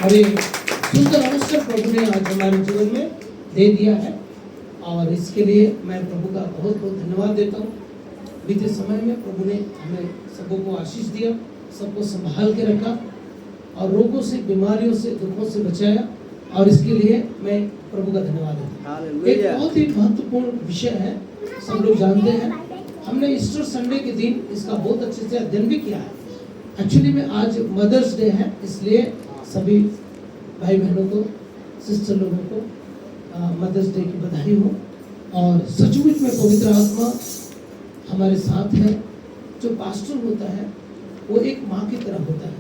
और एक सुंदर अवसर प्रभु ने आज हमारे जीवन में दे दिया है और इसके लिए मैं प्रभु का बहुत बहुत धन्यवाद देता हूँ। बीते समय में प्रभु ने हमें सबों को आशीष दिया, सबको संभाल के रखा और रोगों से, बीमारियों से, दुखों से बचाया और इसके लिए मैं प्रभु का धन्यवाद देता हूँ। एक बहुत ही महत्वपूर्ण विषय है, सब लोग जानते हैं। हमने ईस्टर संडे के दिन इसका बहुत अच्छे से अध्ययन भी किया है। एक्चुअली में आज मदर्स डे है, इसलिए सभी भाई बहनों को, सिस्टर लोगों को मदर्स डे की बधाई हो। और सचमुच में पवित्र आत्मा हमारे साथ है। जो पास्टर होता है वो एक माँ की तरह होता है।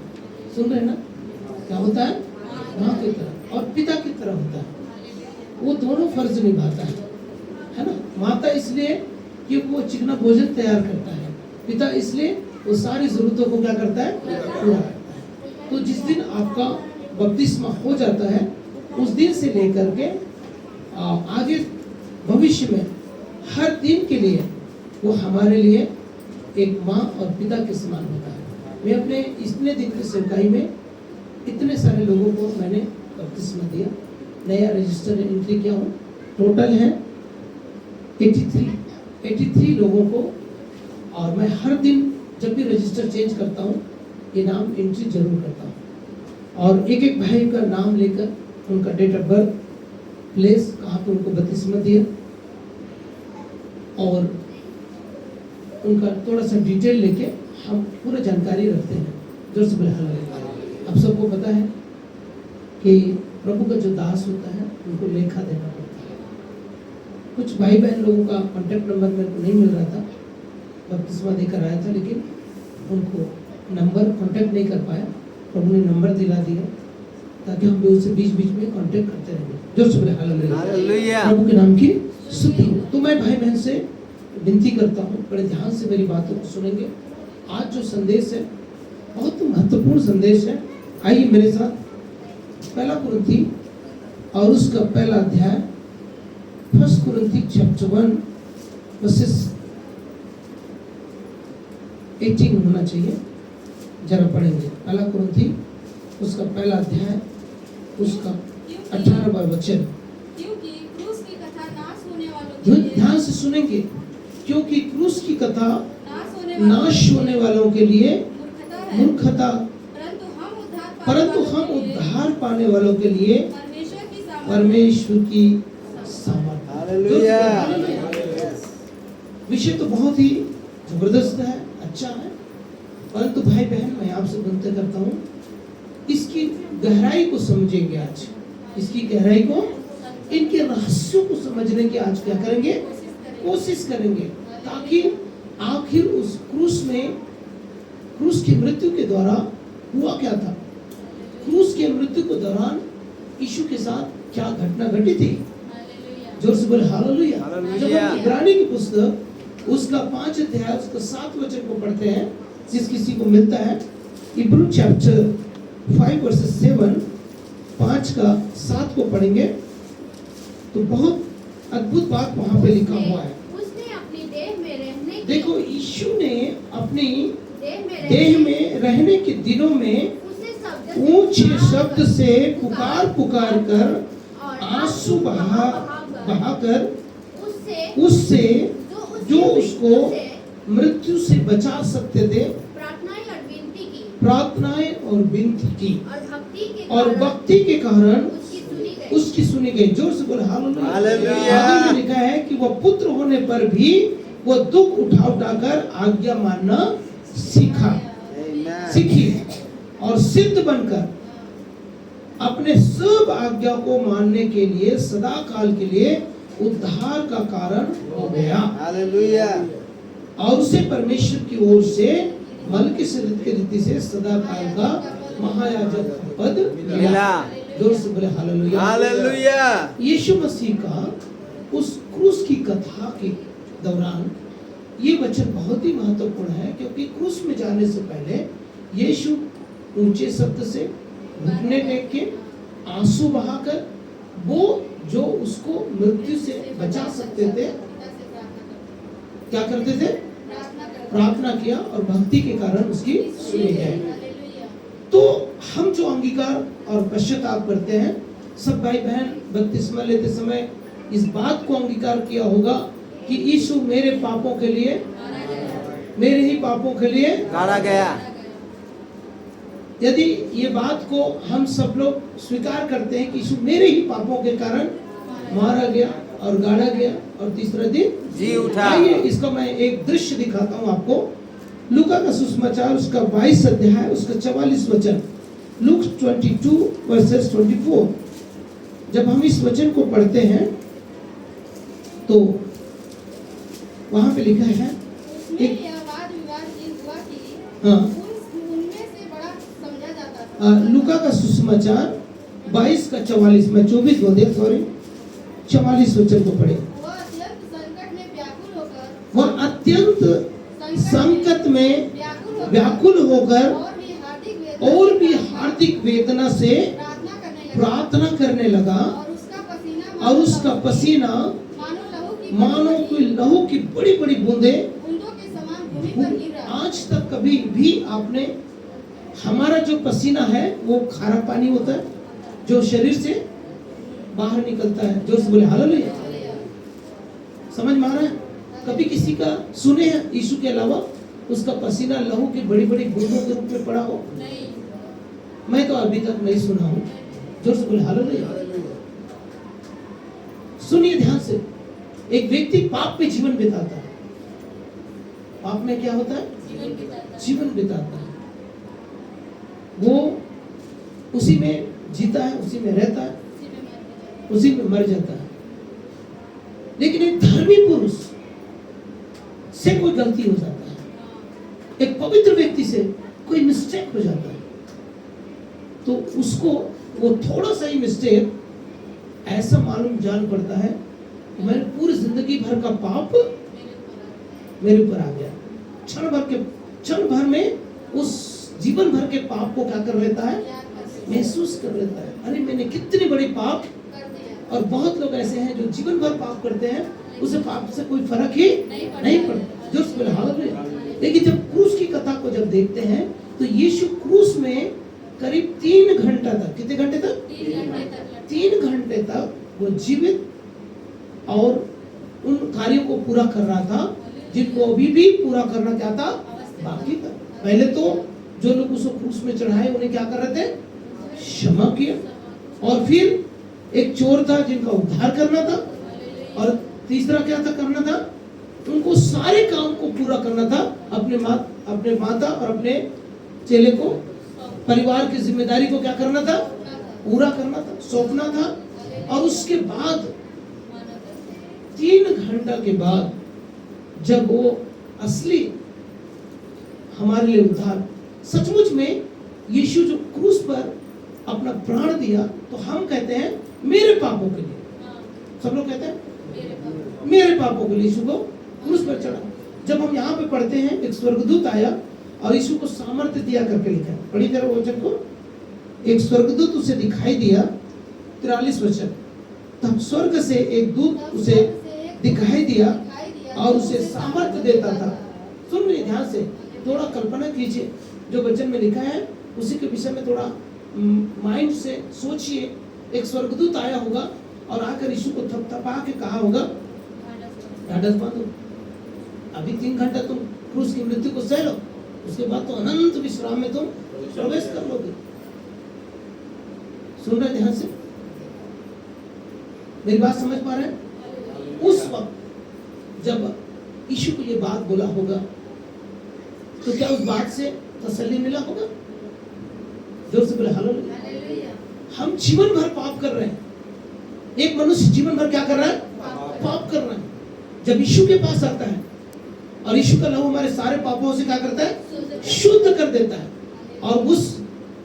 सुन रहे हैं ना, क्या होता है? माँ की तरह और पिता की तरह होता है। वो दोनों फर्ज निभाता है ना। माता इसलिए कि वो चिकना भोजन तैयार करता है, पिता इसलिए वो सारी जरूरतों को क्या करता है? पूरा करता है। तो जिस दिन आपका बपतिस्मा हो जाता है उस दिन से लेकर के आगे भविष्य में हर दिन के लिए वो हमारे लिए एक माँ और पिता के समान होता है। मैं अपने इतने दिन की सेवकाई में इतने सारे लोगों को मैंने बपतिस्मा दिया, नया रजिस्टर एंट्री किया हूँ। टोटल है 83 लोगों को। और मैं हर दिन जब भी रजिस्टर चेंज करता हूँ ये नाम एंट्री जरूर करता हूँ और एक एक भाई का नाम लेकर उनका डेट ऑफ बर्थ, प्लेस, कहाँ पे उनको बपतिस्मा दिया और उनका थोड़ा सा डिटेल लेके हम पूरा जानकारी रखते हैं। जोर से बोले हालेलुया। अब सबको पता है कि प्रभु का जो दास होता है उनको लेखा देना पड़ता है। कुछ भाई बहन लोगों का कॉन्टेक्ट नंबर मेरे को नहीं मिल रहा था, बपतिस्मा देकर आया था लेकिन उनको नंबर कांटेक्ट नहीं कर पाया। प्रभु ने नंबर दिला दिया ताकि हम भी उससे बीच बीच में कांटेक्ट करते रहेंगे। जोर से बोले हालेलुया। प्रभु के नाम की स्तुति हो। तो मैं भाई बहन से विनती करता हूँ, बड़े ध्यान से मेरी बातों को सुनेंगे। आज जो संदेश है बहुत महत्वपूर्ण संदेश है। आइए मेरे साथ पहला कुरिन्थी और उसका पहला अध्याय, फर्स्ट कुरिन्थी चैप्टर 1 वर्सेस 18 होना चाहिए, जरा पढ़ेंगे। पहला कुरिन्थी उसका पहला अध्याय उसका 18वां वचन। क्योंकि क्रूस की कथा नाश होने वालों के लिए, ध्यान से सुनेंगे, क्योंकि क्रूस की कथा नाश होने वालों के लिए मूर्खता है, मूर्खता, परंतु हम उद्धार पाने वालों के लिए परमेश्वर की सामर्थ। हालेलुया। विषय तो बहुत ही जबरदस्त है, अच्छा है, परंतु भाई बहन मैं आपसे विनती करता हूँ इसकी गहराई को समझेंगे। आज इसकी गहराई को, इनके रहस्यों को समझने की आज क्या करेंगे? कोशिश करेंगे, ताकि आखिर उस क्रूस की मृत्यु के द्वारा हुआ क्या था, क्रूस के मृत्यु के दौरान यीशु के साथ क्या घटना घटी थी। जोर से बोले हालेलुया। जब हम इब्रानी की पुस्तक उसका 5 अध्याय उसका 7 वचन को पढ़ते हैं, जिस किसी को मिलता है, इब्रू चैप्टर 5 वर्सेस 7, 5 का 7 को पढ़ेंगे तो बहुत अद्भुत बात वहां पे लिखा हुआ है। उसने अपनी देह में रहने की, देखो यीशु ने अपनी देह में में रहने के दिनों में ऊंचे शब्द से पुकार कर आंसू बहाकर उससे जो उसको मृत्यु से बचा सकते थे प्रार्थनाएं और विनती की और भक्ति के कारण उसकी सुनी गई। जोर से बोले हालेलुया। आगे में लिखा है कि वह पुत्र होने पर भी वो दुख उठाकर आज्ञा मानना सीखी और सिद्ध बनकर अपने सब आज्ञा को मानने के लिए सदा काल के लिए उद्धार का कारण हो गया। हालेलुया। और उसे परमेश्वर की ओर से मलकीसेदेक की रीति से सदा काल का महायाजक पद मिला। जोर से बोले हालेलुया। हालेलुया। यीशु मसीह का उस क्रूस की कथा के दौरान ये वचन बहुत ही महत्वपूर्ण है, क्योंकि क्रूस में जाने से पहले यीशु ऊंचे शब्द से घुटने टेक के आंसू बहाकर वो जो उसको मृत्यु से बचा सकते थे क्या करते थे? प्रार्थना किया और भक्ति के कारण उसकी सुनी गई। तो हम जो अंगीकार और पश्चाताप करते हैं, सब भाई बहन बपतिस्मा लेते समय इस बात को अंगीकार किया होगा कि यीशु मेरे पापों के लिए, मेरे ही पापों के लिए गाड़ा गया। यदि ये बात को हम सब लोग स्वीकार करते हैं कि यीशु मेरे ही पापों के कारण मारा गया और गाड़ा गया और तीसरा दिन जी उठा। आइए इसका मैं एक दृश्य दिखाता हूं आपको। लूका का सुसमाचार उसका 22 अध्याय उसका 44 वचन, लूक 22 वर्सेस 24। जब हम इस वचन को पढ़ते हैं तो वहां पे लिखा है उसमें एक, यह वाद विवाद ये हुआ कि हाँ, उनमें से बड़ा समझा जाता था। लूका का सुसमाचार 22 का 44, मैं 24 बोल दिया, सॉरी, 44 वचन को पढ़े। वह अत्यंत संकट में व्याकुल होकर, वह अत्यंत संकट में व्याकुल होकर और भी हार्दिक वेदना से प्रार्थना करने लगा और उसका पसीना मानो कोई लहू की बड़ी बड़ी बूंदे बूंदों के समान भूमि पर गिर रहा। आज तक कभी भी आपने, हमारा जो पसीना है वो खारा पानी होता है जो शरीर से बाहर निकलता है। जोर से बोले हालेलुया। समझ में आ रहा है? कभी किसी का सुने हैं यीशु के अलावा उसका पसीना लहू की बड़ी बड़ी बूंदों के रूप में पड़ा हो? नहीं, मैं तो अभी तक नहीं सुना हूं। जोर से बोले हालेलुया। सुनिए ध्यान से, एक व्यक्ति पाप में जीवन बिताता है। पाप में क्या होता है? जीवन बिताता है। वो उसी में जीता है, उसी में रहता है, उसी में मर जाता है। लेकिन एक धर्मी पुरुष से कोई गलती हो जाता है, एक पवित्र व्यक्ति से कोई मिस्टेक हो जाता है, तो उसको वो थोड़ा सा ही मिस्टेक ऐसा मालूम जान पड़ता है कि मैंने पूरी जिंदगी भर का पाप मेरे ऊपर आ गया। क्षण भर में उस जीवन भर के पाप को क्या कर लेता है? महसूस कर लेता है, अरे मैंने कितनी बड़ी पाप। और बहुत लोग ऐसे हैं जो जीवन भर पाप करते हैं, उसे पाप से कोई फर्क ही नहीं पड़ता। जो बोले हालेलुया। लेकिन जब क्रूस की कथा को जब देखते हैं तो यीशु क्रूस में करीब 3 घंटा तक, कितने घंटे तक? 3 घंटे तक वो जीवित और उन कार्यों को पूरा कर रहा था जिनको अभी भी पूरा करना क्या था? बाकी था। पहले तो जो लोग उसको क्रूस में चढ़ाए उन्हें क्या कर रहे थे? क्षमा किया। और फिर एक चोर था जिनका उद्धार करना था, और तीसरा क्या था करना था? उनको सारे काम को पूरा करना था। अपने माता और अपने चेले को, परिवार की जिम्मेदारी को क्या करना था? पूरा करना था, सौंपना था। और उसके बाद 3 घंटा के बाद जब वो असली हमारे लिए उद्धार, सचमुच में यीशु जो क्रूस पर अपना प्राण दिया, तो हम कहते हैं मेरे पापों के लिए। सब लोग कहते हैं मेरे पापों के लिए यीशु को क्रूस पर चढ़ा। जब हम यहाँ पे पढ़ते हैं, एक स्वर्गदूत आया और यीशु को सामर्थ्य दिया करके लिखा है। पढ़ी जरा वचन को। एक स्वर्गदूत उसे दिखाई दिया, 43 वचन। तब स्वर्ग से एक दूत उसे दिखाई दिया और उसे सामर्थ्य देता था। सुन रहे ध्यान से, थोड़ा कल्पना कीजिए जो वचन में लिखा है उसी के विषय में थोड़ा माइंड से सोचिए। एक स्वर्गदूत आया होगा और आकर यीशु को थपथपा के कहा होगा, ढाढ़स बांधो, अभी 3 घंटा तुम क्रूस की मृत्यु को सह लो, उसके बाद तो अनंत विश्राम में तुम प्रवेश कर लोगे। सुन रहे ध्यान से, मेरी बात समझ पा रहे हैं? उस वक्त जब यीशु को ये बात बोला होगा तो क्या उस बात से तसल्ली मिला होगा? जोर से बोले हालेलुया। हम जीवन भर पाप कर रहे हैं। एक मनुष्य जीवन भर क्या कर रहा है? पाप कर रहा है। जब यीशु के पास आता है और यीशु का लहू हमारे सारे पापों से क्या करता है? शुद्ध कर देता है। और उस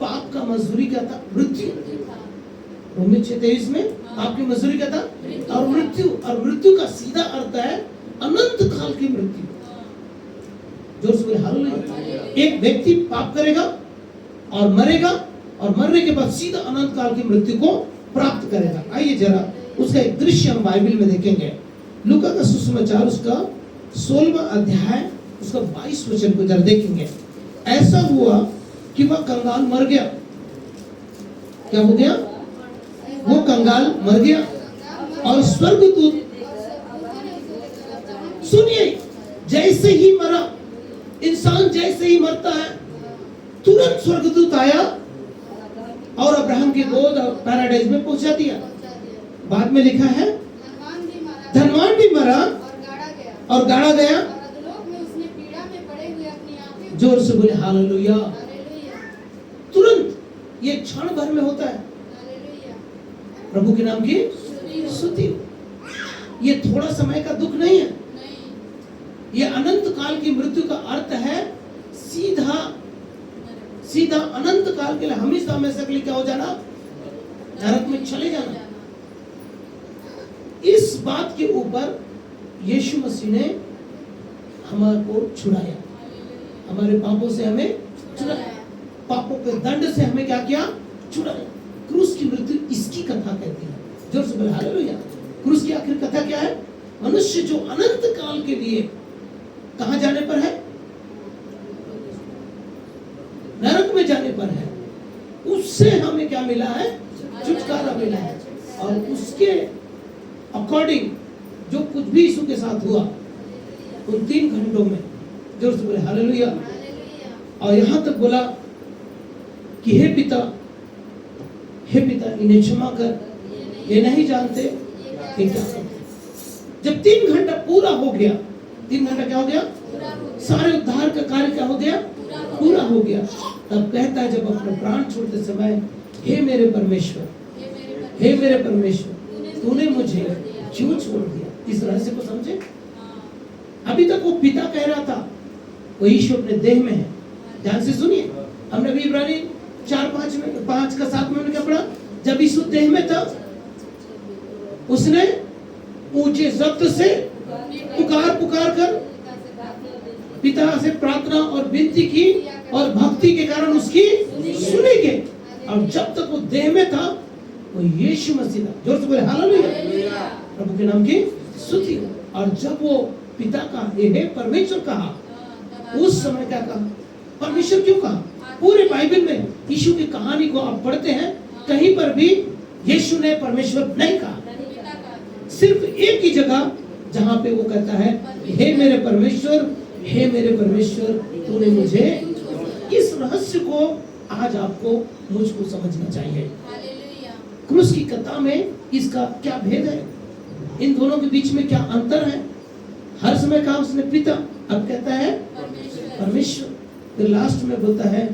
पाप का मजदूरी क्या था? मृत्यु। रोमी 6:23 में पाप की मजदूरी क्या था? और मृत्यु। और मृत्यु का सीधा अर्थ है अनंत काल की मृत्यु। जोर से बोले हालेलुया। एक व्यक्ति पाप करेगा और मरेगा, और मरने के बाद सीधा अनंत काल की मृत्यु को प्राप्त करेगा। आइए जरा उसका एक दृश्य हम बाइबल में देखेंगे। लूका का सुसमाचार उसका 16वां अध्याय उसका 22 वचन को जरा देखेंगे। ऐसा हुआ कि वह कंगाल मर गया क्या हो गया? वो कंगाल मर गया और स्वर्गदूत, सुनिए, जैसे ही मरा, इंसान जैसे ही मरता है तुरंत स्वर्गदूत आया और अब्राहम की गोद पैराडाइज में पहुंचा दिया। बाद में लिखा है धनवान भी मरा और गाड़ा गया। जोर से बोले हालेलुया। तुरंत, ये क्षण भर में होता है। प्रभु के नाम की स्तुति। ये थोड़ा समय का दुख नहीं है, ये अनंत काल की मृत्यु का अर्थ है। सीधा सीधा अनंत काल के लिए, हमेशा हमेशा के लिए क्या हो जाना? नरक में चले जाना। इस बात के ऊपर यीशु मसीह ने हमारे को छुड़ाया, हमारे पापों से हमें छुड़ाया, पापों के दंड से हमें क्या किया? छुड़ाया। क्रूस की मृत्यु इसकी कथा कहती है। जोर से बोले हालेलुया। क्रूस की आखिर कथा क्या है? मनुष्य जो अनंत काल के लिए कहां जाने पर है? नरक में जाने पर है। उससे हमें क्या मिला है? छुटकारा मिला है। और उसके अकॉर्डिंग जो कुछ भी यीशु के साथ हुआ उन 3 घंटों में, जोर से बोले हालेलुया। और यहां तक बोला कि हे पिता इन्हें क्षमा कर, ये नहीं जानते कि क्या करते। जब 3 घंटा पूरा हो गया, 3 घंटा क्या हो गया? सारे उद्धार का कार्य क्या हो गया? पूरा हो गया। तब कहता है जब अपने प्राण छोड़ते समय, हे मेरे परमेश्वर, हे मेरे परमेश्वर, तूने मुझे क्यों छोड़ दिया? इस रहस्य को समझे? अभी तक वो पिता कह रहा था, वो यीशु अपने देह में है। ध्यान से सुनिए, हमने भी इब्रानी 4-5 का 7 में क्या पढ़ा? जब यीशु देह में था, उसने ऊंचे शब्द से पुकार कर पिता से प्रार्थना और विनती की और भक्ति के कारण उसकी सुनी गई। और जब तक वो देह में था, वो यीशु मसीह था। जोर से बोले हालेलुया। प्रभु के नाम की स्तुति हो। और जब वो पिता का हे परमेश्वर कहा, उस समय क्या कहा? परमेश्वर क्यों कहा? पूरे बाइबल में यीशु की कहानी को आप पढ़ते हैं, कहीं पर भी यीशु ने परमेश्वर नहीं कहा। सिर्फ एक ही जगह जहां पे वो कहता है, हे मेरे परमेश्वर, हे मेरे परमेश्वर, तूने मुझे। इस रहस्य को आज आपको मुझको समझना चाहिए। क्रूस की कथा में इसका क्या भेद है? इन दोनों के बीच में क्या अंतर है? हर समय कहा उसने पिता, अब कहता है परमेश्वर। फिर लास्ट में बोलता है,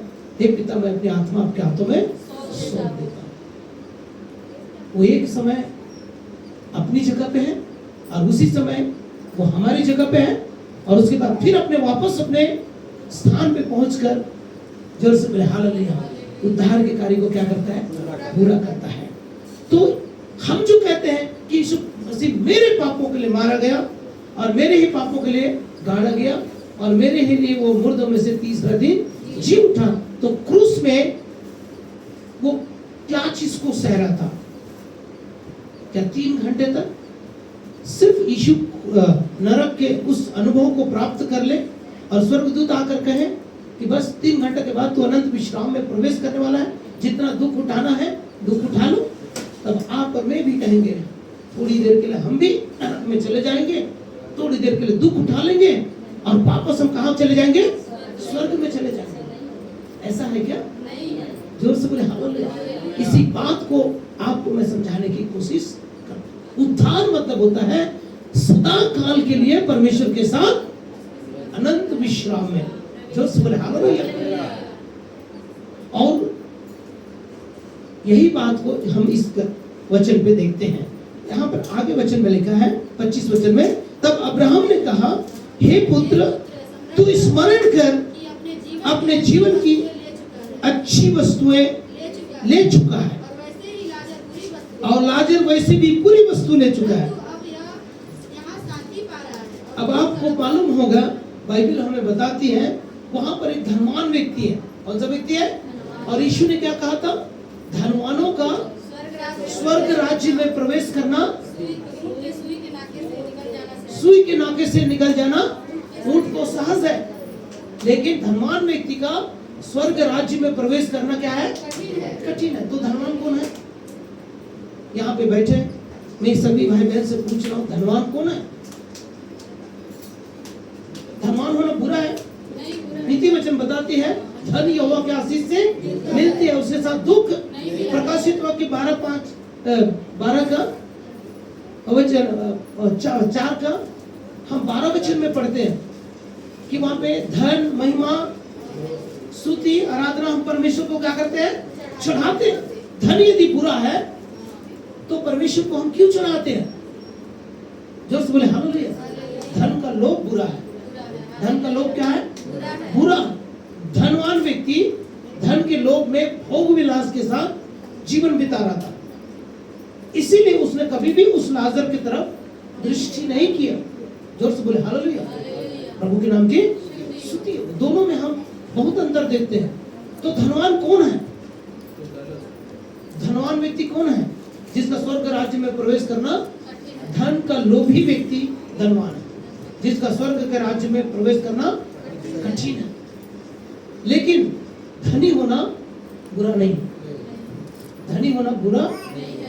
हे पिता, मैं अपनी आत्मा आपके हाथों में सौंप देता हूं। वो एक समय अपनी जगह पे है और उसी समय वो हमारी जगह पे है, और उसके बाद फिर अपने वापस अपने स्थान पे पहुंचकर जोर से बोले हालेलुया, उद्धार के कार्य को क्या करता है? पूरा करता है। तो हम जो कहते हैं कि यीशु मसीह मेरे पापों के लिए मारा गया और मेरे ही पापों के लिए गाड़ा गया और मेरे ही लिए वो मुर्दों में से 3रा दिन जी उठा, तो क्रूस में वो क्या चीज को सह रहा था? क्या 3 घंटे तक सिर्फ यीशु नरक के उस अनुभव को प्राप्त कर ले और स्वर्गदूत आकर कहे कि बस 3 घंटे के बाद तो अनंत विश्राम में प्रवेश करने वाला है, जितना दुख उठाना है दुख उठा लो। तब आप और मैं भी कहेंगे, थोड़ी देर के लिए हम भी नरक में चले जाएंगे, थोड़ी देर के लिए दुख उठा लेंगे और वापस हम कहाँ चले जाएंगे? स्वर्ग में चले जाएंगे। ऐसा है क्या? जोर से बोले हालेलुया। इसी बात को आपको मैं समझाने की कोशिश करता हूं। उद्धार मतलब होता है सदा काल के लिए परमेश्वर के साथ अनंत विश्राम में। जोर से बोले हालेलुया। और यही बात को हम इस वचन पे देखते हैं। यहाँ पर आगे वचन में लिखा है 25 वचन में, तब अब्राहम ने कहा, हे पुत्र, तू स्मरण कर अपने जीवन की अच्छी वस्तुएं ले चुका है और लाजर वैसे भी पूरी वस्तु ले चुका है। अब आपको मालूम होगा, बाइबल हमें बताती है, वहां पर एक धनवान व्यक्ति है। कौन सा व्यक्ति है? और यीशु ने क्या कहा था? धनवानों का स्वर्ग राज्य में प्रवेश करना सुई के नाके से निकल जाना ऊंट को सहज है, लेकिन धनवान व्यक्ति का स्वर्ग राज्य में प्रवेश करना क्या है? कठिन है। कठिन है। तो धनवान कौन है? यहाँ पे बैठे मैं सभी भाई बहन से पूछ रहा हूँ, धनवान कौन है? धनवान होना बुरा है? नहीं, बुरा नीति वचन बताती है धन यहोवा के आशीष से मिलती है, उसके साथ दुख। नहीं। प्रकाशित वाक्य 12 का वचन 4 का हम 12 वचन में पढ़ते हैं कि वहां पे धन, महिमा, स्तुति, आराधना हम परमेश्वर को क्या करते हैं? चढ़ाते हैं। धन यदि बुरा है तो परमेश्वर को हम क्यों चढ़ाते हैं? जोर से बोले हालेलुया। धन का लोभ बुरा है। धन का लोभ क्या है? बुरा। धनवान व्यक्ति धन के लोभ में भोग विलास के साथ जीवन बिता रहा था, इसीलिए उसने कभी भी उस लाजर की तरफ दृष्टि नहीं किया। जोर से बोले हालेलुया। प्रभु के नाम की स्तुति। दोनों में हम बहुत अंतर देखते हैं। तो धनवान कौन है? धनवान व्यक्ति कौन है? जिसका स्वर्ग राज्य में प्रवेश करना, धन का लोभी व्यक्ति धनवान है, जिसका स्वर्ग के राज्य में प्रवेश करना कठिन है। लेकिन धनी होना बुरा नहीं, धनी होना बुरा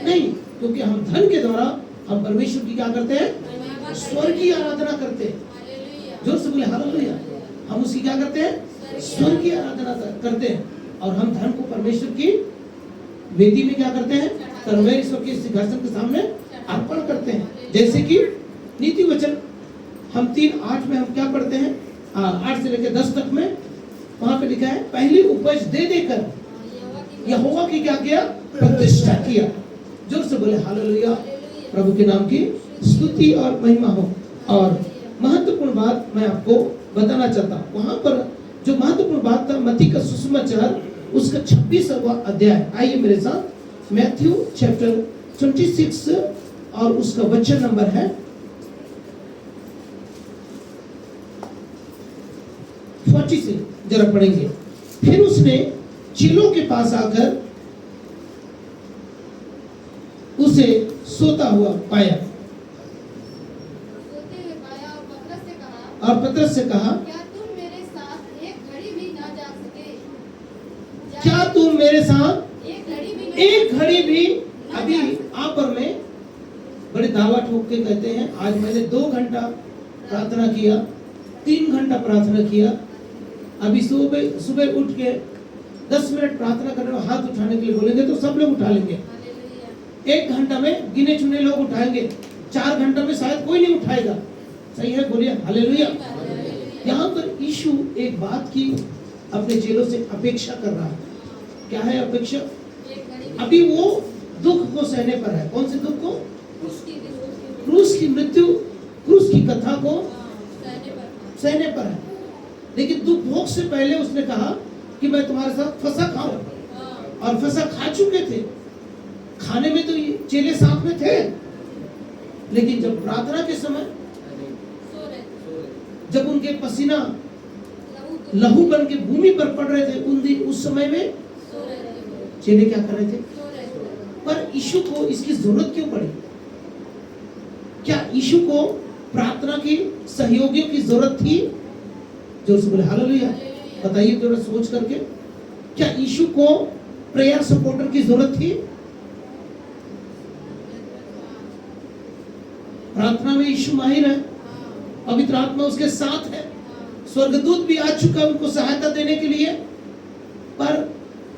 नहीं, क्योंकि हम धन के द्वारा हम परमेश्वर की क्या करते हैं? स्वर्ग की आराधना करते हैं। जोर से बोले हालेलुया। हम उसकी क्या करते हैं? स्वर्ग की आराधना करते हैं। और हम धन को परमेश्वर की वेदी में क्या करते हैं? परमेश्वर के सिंहासन के सामने अर्पण करते हैं। जैसे कि नीति वचन हम 3:8 में हम क्या पढ़ते हैं? 8 से लेकर 10 तक में वहां पे लिखा है, पहली उपज दे देकर यहोवा की क्या किया? प्रतिष्ठा किया। जोर से बोले हालेलुया। प्रभु के नाम की स्तुति और महिमा हो। और महत्वपूर्ण बात मैं आपको बताना चाहता हूँ। वहां पर जो महत्वपूर्ण बात था, मत्ती का सुसमाचार उसका 26वां अध्याय, आइए मेरे साथ, मैथ्यू चैप्टर 26 और उसका वचन नंबर है 46, जरा पढ़ेंगे। फिर उसने चेलों के पास आकर उसे सोता हुआ पाया सोते हुए पाया और पतरस से कहा, क्या तुम मेरे साथ एक घड़ी भी ना जा सके? क्या तुम मेरे साथ एक घड़ी भी ना एक घड़ी भी? अभी आप और मैं बड़े दावा ठोक के कहते हैं, आज मैंने 2 घंटा प्रार्थना किया, 3 घंटा प्रार्थना किया। अभी सुबह उठ के 10 मिनट प्रार्थना करने में हाथ उठाने के लिए बोलेंगे तो सब लोग उठा लेंगे। 1 घंटा में गिने चुने लोग उठाएंगे, 4 घंटा में शायद कोई नहीं उठाएगा। सही है? बोलिए हालेलुया। यहाँ पर यीशु एक बात की अपने चेलों से अपेक्षा कर रहा है। क्या है अपेक्षा? अभी वो दुख को सहने पर है। कौन से दुख को? क्रूस की मृत्यु, क्रूस की कथा को सहने पर है। लेकिन दुख भोग से पहले उसने कहा कि मैं तुम्हारे साथ फसा खाऊं, और फसा खा चुके थे। खाने में तो ये चेले साथ में थे, लेकिन जब प्रार्थना के समय जब उनके पसीना लहू बन के भूमि पर पड़ रहे थे, उस समय में चेले क्या कर रहे थे? पर यीशु को इसकी जरूरत क्यों पड़ी? क्या यीशु को प्रार्थना की सहयोगियों की जरूरत थी? जोर से बोले हालेलुया। बताइए थोड़ा सोच करके, क्या यीशु को प्रेयर सपोर्टर की जरूरत थी? प्रार्थना में यीशु माहिर है, पवित्र आत्मा उसके साथ है, स्वर्गदूत भी आ चुका है उनको सहायता देने के लिए। पर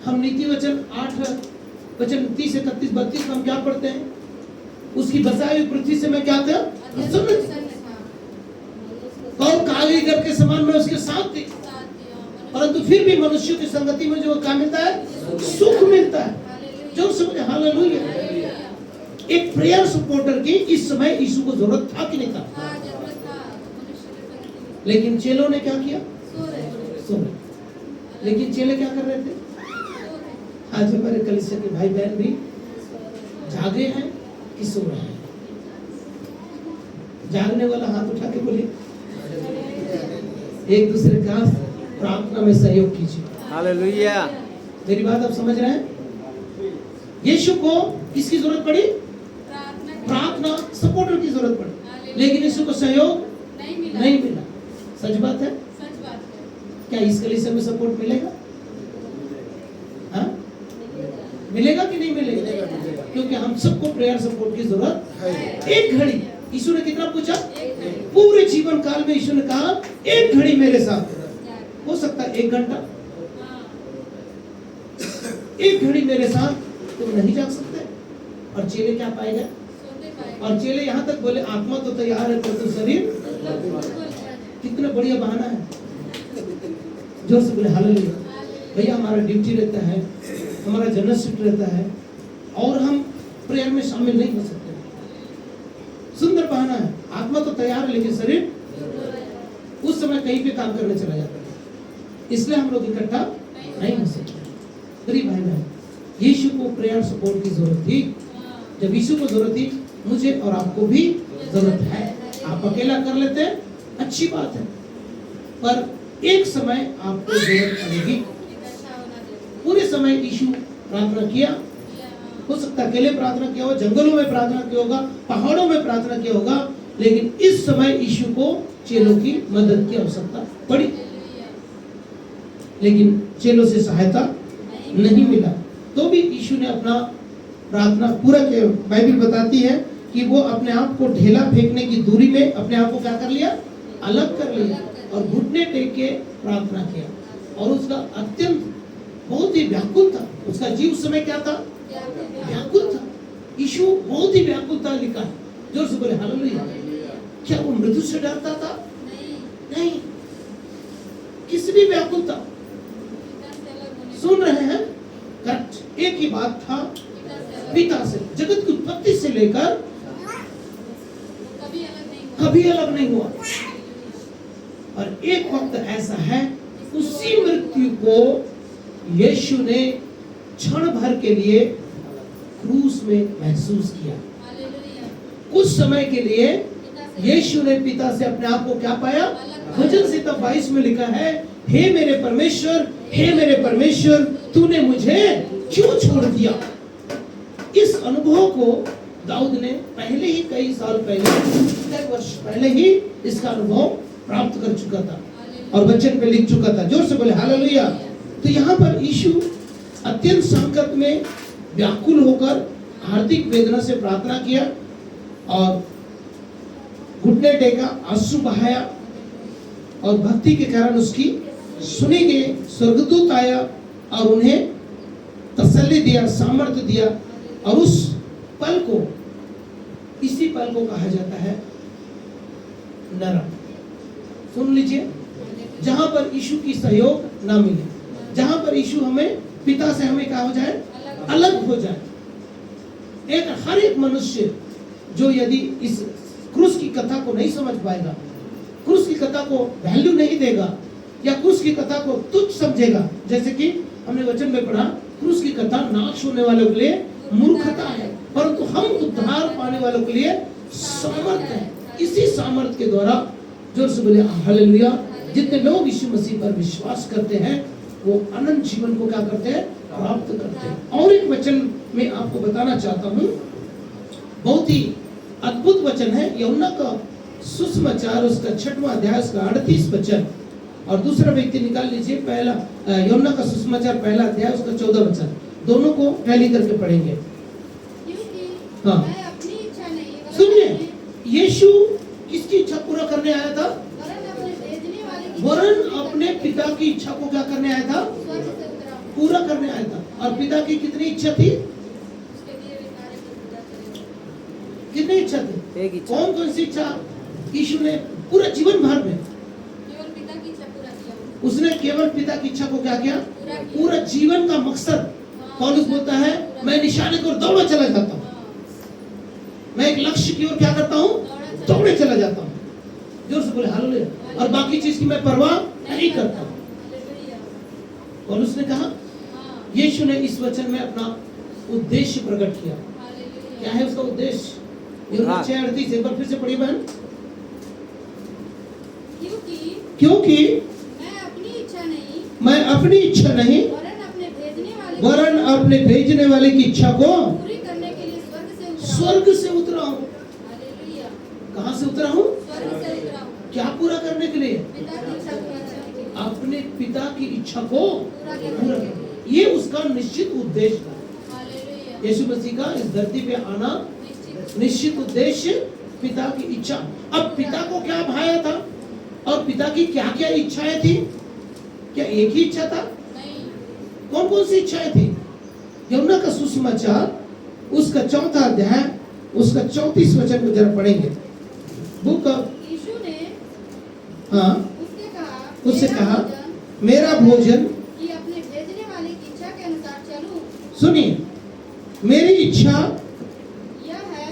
हम नीति वचन 8 वचन 30, 31, 32 में हम क्या पढ़ते हैं? उसकी बसाई हुई पृथ्वी से मैं क्या था? और काली घर के समान में उसके साथ थी, परंतु फिर भी मनुष्यों की संगति में जो क्या मिलता है? सुख मिलता है। जो समझे हालेलुया। एक प्रेयर सपोर्टर की इस समय यीशु को जरूरत था कि नहीं था? लेकिन चेलों ने क्या किया? सो रहे। लेकिन चेले क्या कर रहे थे? आज हमारे कलीसिया के भाई बहन भी जागे हैं कि सो रहे हैं? जागने वाला हाथ उठा के बोलिए। एक दूसरे का प्रार्थना में सहयोग कीजिए। हालेलुया। मेरी बात आप समझ रहे हैं? यीशु को किसकी जरूरत पड़ी? प्रार्थना सपोर्टर की जरूरत पड़ी, लेकिन यीशु को सहयोग नहीं मिला। सच बात है? क्या इस कलीसिया में सपोर्ट मिलेगा? मिलेगा कि नहीं मिलेगा? मिलेगा। क्योंकि हम सबको प्रेयर सपोर्ट की जरूरत है। एक घड़ी यीशु ने कितना पूछा? पूरे जीवन काल में यीशु ने कहा एक घड़ी मेरे साथ। हो सकता है 1 घंटा, एक घड़ी मेरे साथ तुम नहीं जा सकते। और चेले क्या पाएगा? और चेले यहाँ तक बोले आत्मा तो तैयार है परंतु शरीर। कितना बढ़िया बहाना है। जोर से बोले हालेलुया। भैया हमारा ड्यूटी रहता है, हमारा जनरल शिफ्ट रहता है और हम प्रेयर में शामिल नहीं हो सकते। सुंदर बहाना है। आत्मा तो तैयार है लेकिन शरीर उस समय कहीं पे काम करने चला जाता है, इसलिए हम लोग इकट्ठा नहीं हो सकते। प्रिय भाई बहन, यीशु को प्रेयर सपोर्ट की जरूरत थी। जब यीशु को जरूरत थी, मुझे और आपको भी जरूरत है। आप अकेला कर लेते हैं, अच्छी बात है, पर एक समय आपको जरूरत पड़ेगी। पूरे समय यीशु प्रार्थना किया। हो सकता है अकेले प्रार्थना किया होगा, जंगलों में प्रार्थना किया होगा, पहाड़ों में प्रार्थना किया होगा, लेकिन इस समय यीशु को चेलों की मदद की आवश्यकता पड़ी, लेकिन चेलों से सहायता नहीं मिला। तो भी यीशु ने अपना प्रार्थना पूरा किया। बाइबल बताती है कि वो अपने आप को ढेला फेंकने की दूरी में अपने आप को क्या कर लिया? अलग कर लिया और घुटने टेक के प्रार्थना किया। और उसका अत्यंत बहुत ही व्याकुल था। उसका जीव उस समय क्या था? व्याकुल था। यीशु बहुत ही व्याकुल था, लिखा है। जोर से बोले हालेलुया। क्या वो मृत्यु से डरता था? नहीं। किस भी व्याकुल था। सुन रहे हैं? करेक्ट। एक ही बात था, पिता से, जगत की उत्पत्ति से लेकर कभी अलग नहीं हुआ। और एक वक्त ऐसा है, उसी मृत्यु को यीशु ने क्षण भर के लिए क्रूस में महसूस किया। कुछ समय के लिए यीशु ने पिता से अपने आप को क्या पाया? भजन संहिता 22 में लिखा है, हे मेरे परमेश्वर, हे मेरे परमेश्वर, तूने मुझे क्यों छोड़ दिया? इस अनुभव को दाऊद ने पहले ही कई साल पहले, कई वर्ष पहले ही इसका अनुभव प्राप्त कर चुका था और वचन पे लिख चुका था। जोर से बोले हालेलुया। तो यहाँ पर यीशु अत्यंत संकट में व्याकुल होकर हार्दिक वेदना से प्रार्थना किया और घुटने टेका, आंसू बहाया और भक्ति के कारण उसकी सुनी गई। स्वर्गदूत आया और उन्हें तसल्ली दिया, सामर्थ्य दिया। और उस पल को, इसी पल को कहा जाता है नरक। सुन लीजिए, जहां पर यीशु की सहयोग ना मिले, जहां पर यीशु हमें पिता से हमें क्या हो जाए? अलग हो जाए। एक हर एक मनुष्य जो यदि इस क्रूस की कथा को नहीं समझ पाएगा, क्रूस की कथा को वैल्यू नहीं देगा या क्रूस की कथा को तुच्छ समझेगा, जैसे कि हमने वचन में पढ़ा, क्रूस की कथा नाश होने वालों के लिए मूर्खता है, परंतु हम उद्धार पाने वालों के लिए सामर्थ्य है। इसी सामर्थ्य के द्वारा, जोर से बोले हालेलुया, जितने लोग यीशु मसीह पर विश्वास करते हैं वो अनंत जीवन को क्या करते हैं? प्राप्त करते हैं। और एक वचन में आपको बताना चाहता हूँ, बहुत ही अद्भुत वचन है। यूहन्ना का सुसमाचार उसका 6वां अध्याय उसका 38 वचन, और दूसरा व्यक्ति निकाल लीजिए, पहला यूहन्ना का सुसमाचार पहला अध्याय उसका 14 वचन, दोनों को टैली करके पढ़ेंगे। हाँ, मैं अपनी इच्छा नहीं, सुनिए, यीशु किसकी इच्छा पूरा करने आया था? वरन अपने पिता की इच्छा को क्या करने आया था? पूरा करने आया था। और पिता की कितनी इच्छा थी? कितनी इच्छा थी? एक इच्छा। कौन कौन सी इच्छा यीशु ने पूरा जीवन भर में? केवल पिता की इच्छा पूरा किया। उसने केवल पिता की इच्छा को क्या किया? पूरा जीवन का मकसद। पौलुस बोलता है, मैं निशाने की ओर दौड़ा चला जाता हूँ, मैं एक लक्ष्य की ओर क्या करता हूँ? दौड़े चला जाता हूँ। जोर से बोले हालेलुया। और बाकी चीज की मैं परवाह नहीं करता। पौलुस ने कहा, यीशु ने इस वचन में अपना उद्देश्य प्रकट किया। क्या है उसका उद्देश्य? यूहन्ना 6:38, एक बार फिर से पढ़िए बहन। क्योंकि मैं अपनी इच्छा नहीं, मैं अपनी इच्छा नहीं, वरन अपने भेजने वाले की इच्छा को पूरी करने के लिए स्वर्ग से उतरा हूँ। हालेलुया। कहाँ से उतरा हूँ? स्वर्ग से उतरा हूँ। क्या पूरा करने के लिए? पिता की इच्छा पूरा करने के लिए। अपने पिता की इच्छा को पूरा करने। ये उसका निश्चित उद्देश्य था। यीशु मसीह का इस धरती पे आना निश्चित उद्देश्य पिता की इच्छा। अब पिता को क्या भाया था और पिता की क्या क्या इच्छाएं थी? क्या एक ही इच्छा था? नहीं। कौन कौन सी इच्छाएं थी? यूहन्ना का सुसमाचार उसका 4था अध्याय उसका 34 वचन को जरा पढ़ेंगे। बुक ऑफ यीशु ने हाँ उससे कहा मेरा भोजन कि अपने भेजने वाले की इच्छा के अनुसार चलूं। सुनिए, मेरी इच्छा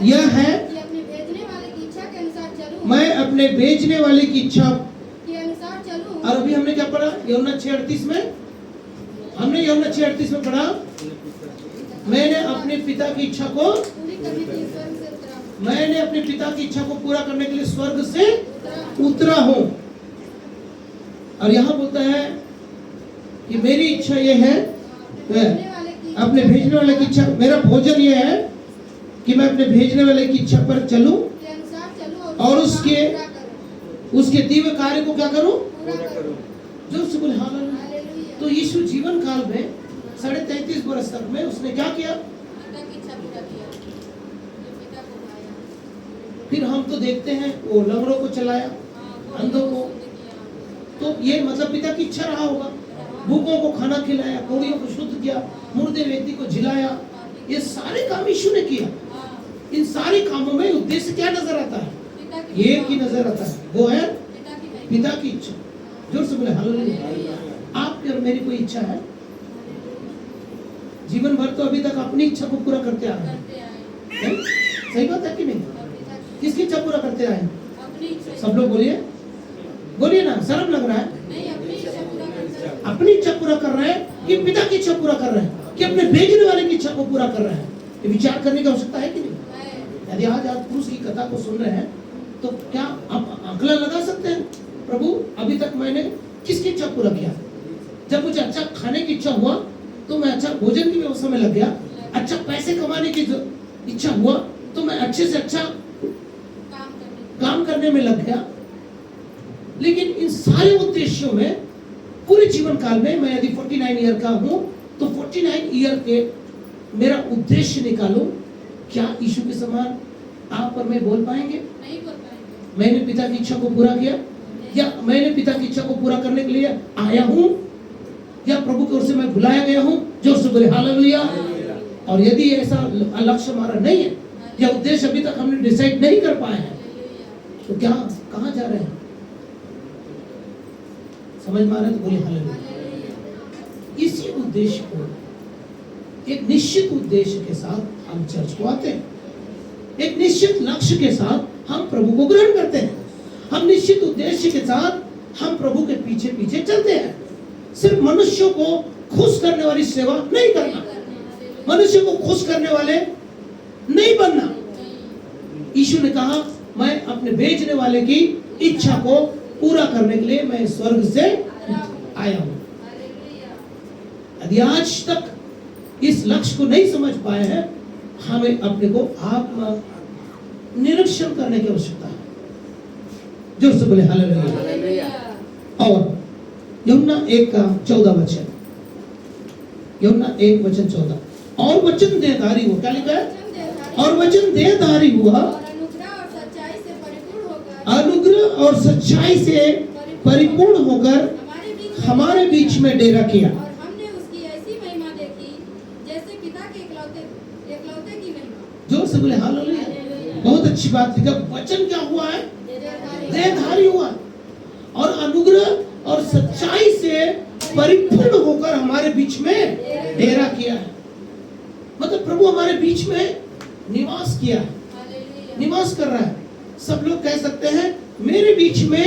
यह है कि अपने भेजने वाले की इच्छा के अनुसार चलूं। मैं अपने भेजने वाले की इच्छा के अनुसार चलूं। और अभी हमने क्या पढ़ा? यूहन्ना 6:38 में हमने यूहन्ना 6:38 में पढ़ा मैंने अपने पिता की इच्छा को पूरी करने के लिए स्वर्ग से उतरा हूं। मैंने अपने पिता की इच्छा को पूरा करने के लिए स्वर्ग से उतरा हूं। और यहाँ बोलता है कि मेरी इच्छा यह है अपने भेजने वाले की इच्छा, मेरा भोजन यह है कि मैं अपने भेजने वाले की इच्छा पर चलूं के अनुसार चलूं और उसके पूरा करूं। उसके दिव्य कार्य को क्या करूं? पूरा करूं। जो से बोले हालेलुया। हालेलुया। तो यीशु जीवन काल में 33.5 वर्ष तक में उसने क्या किया? पिता की इच्छा पूरा किया, जो पिता को भाया। फिर हम तो देखते हैं वो लंगड़ों को चलाया, हाँ, अंधों को, तो ये मतलब पिता की इच्छा रहा होगा। भूखों को खाना खिलाया, कोड़ियों को शुद्ध किया, मुर्दे व्यक्ति को जिलाया, ये सारे काम यीशु ने किया। हाँ, इन सारे कामों में उद्देश्य क्या नजर आता है? पिता की एक ही नजर आता है, वो है पिता की महिमा। पिता की इच्छा। जोर से बोले हालेलुया। हालेलुया। आपकी और मेरी कोई इच्छा है? जीवन भर तो अभी तक अपनी इच्छा को पूरा करते आए हैं, करते आए। हैं? सही बात है कि नहीं? और पिता की किसकी इच्छा पूरा करते आए हैं? अपनी इच्छा। सब लोग बोलिए, बोलिए ना, शर्म लग रहा है? नहीं, अपनी इच्छा पूरा करते हैं। अपनी इच्छा पूरा कर रहे हैं कि पिता की इच्छा पूरा कर रहे हैं कि अपने भेजने वाले की इच्छा को पूरा कर रहे हैं? ये विचार करने की आवश्यकता है कि नहीं? है। यदि आज आप क्रूस की कथा को सुन रहे हैं तो क्या आप आंकलन लगा सकते हैं? प्रभु अभी तक मैंने किसकी इच्छा पूरा किया? जब मुझे अच्छा खाने की इच्छा हुआ तो मैं अच्छा भोजन की व्यवस्था में लग गया, अच्छा पैसे कमाने की इच्छा हुआ तो मैं अच्छे से अच्छा काम करने में लग गया। लेकिन इन सारे उद्देश्यों में पूरे जीवन काल में मैं यदि 49 ईयर का हूं तो 49 ईयर के मेरा उद्देश्य निकालूं। क्या यीशु के समान आप और मैं बोल पाएंगे नहीं बोल पाएंगे। मैंने पिता की इच्छा को पूरा किया, या मैंने पिता की इच्छा को पूरा करने के लिए आया हूं, या प्रभु की ओर से मैं बुलाया गया हूं? जोर से बोले हालेलुया। और यदि ऐसा लक्ष्य हमारा नहीं है या उद्देश्य अभी तक हमने डिसाइड नहीं कर पाए हैं तो क्या कहां जा रहे हैं? समझ में आ रहा है तो बोले हालेलुया। इसी उद्देश्य को एक निश्चित उद्देश्य के साथ हम चर्च को आते हैं, एक निश्चित लक्ष्य के साथ हम प्रभु को ग्रहण करते हैं, हम निश्चित उद्देश्य के साथ हम प्रभु के पीछे पीछे चलते हैं। सिर्फ मनुष्यों को खुश करने वाली सेवा नहीं करना, मनुष्य को खुश करने वाले नहीं बनना। यीशु ने कहा मैं अपने भेजने वाले की इच्छा को पूरा करने के लिए मैं स्वर्ग से आया हूं। यदि आज तक इस लक्ष्य को नहीं समझ पाए हैं, हमें अपने को आत्मा निरीक्षण करने की आवश्यकता है। जोर से बोले हालेलुया। और यूहन्ना 1:14 वचन, यूहन्ना 1:14, और वचन देहधारी हुआ। क्या लिखा है? और वचन देहधारी हुआ और अनुग्रह और सच्चाई से परिपूर्ण होकर, अनुग्रह और सच्चाई से परिपूर्ण होकर हमारे बीच में डेरा किया। और हमने उसकी ऐसी महिमा देखी जैसे पिता के एकलौते की महिमा। जोर से बोले हालेलुया। बहुत अच्छी बात है। वचन क्या हुआ है? देहधारी हुआ और अनुग्रह और सच्चाई से परिपूर्ण होकर हमारे बीच में डेरा किया है। मतलब प्रभु हमारे बीच में निवास किया है, निवास कर रहा है। सब लोग कह सकते हैं मेरे बीच में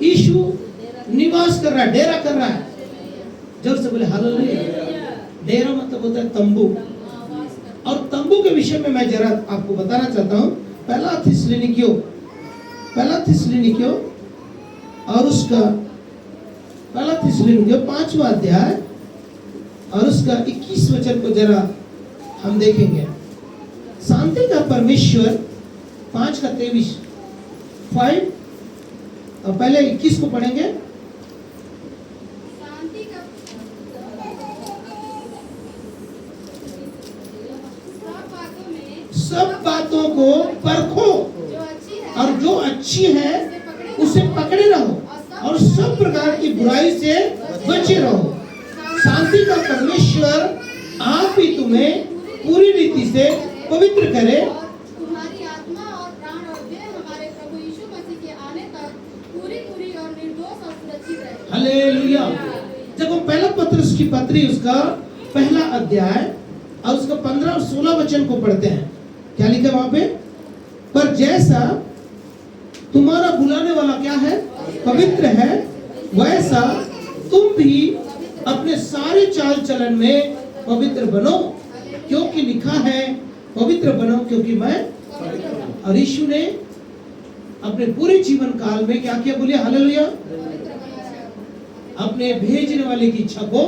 यीशु निवास कर रहा है, डेरा कर रहा है। जोर से बोले हालेलुया। डेरा मतलब होता है तंबू, और तंबू के विषय में मैं जरा आपको बताना चाहता हूँ। पहला थिस्सलुनीकियों और उसका पहला थिस्सलुनीकियों 5वां अध्याय और उसका 21 वचन को जरा हम देखेंगे। शांति का परमेश्वर 5:23 5 और पहले 21 को पढ़ेंगे। सब बातों को परखो जो अच्छी है और जो अच्छी है उसे उसे पकड़े रहो और सब प्रकार की बुराई से बचे रहो। शांति का परमेश्वर आप ही तुम्हें पूरी रीति से पवित्र करे और तुम्हारी आत्मा और प्राण और देह हमारे प्रभु यीशु मसीह के आने तक पूरी पूरी और निर्दोष और सुरक्षित रहे। हालेलुया। जब हम पहला पत्रस की पत्री उसका पहला अध्याय और उसका 15 और 16 वचन को पढ़ते हैं, क्या लिखा है वहां पे? पर जैसा तुम्हारा बुलाने वाला क्या है? पवित्र है, वैसा तुम भी अपने सारे चाल चलन में पवित्र बनो, क्योंकि लिखा है पवित्र बनो क्योंकि मैं। और यीशु ने अपने पूरे जीवन काल में क्या किया? बोलिए हालेलुया। अपने भेजने वाले की इच्छा को,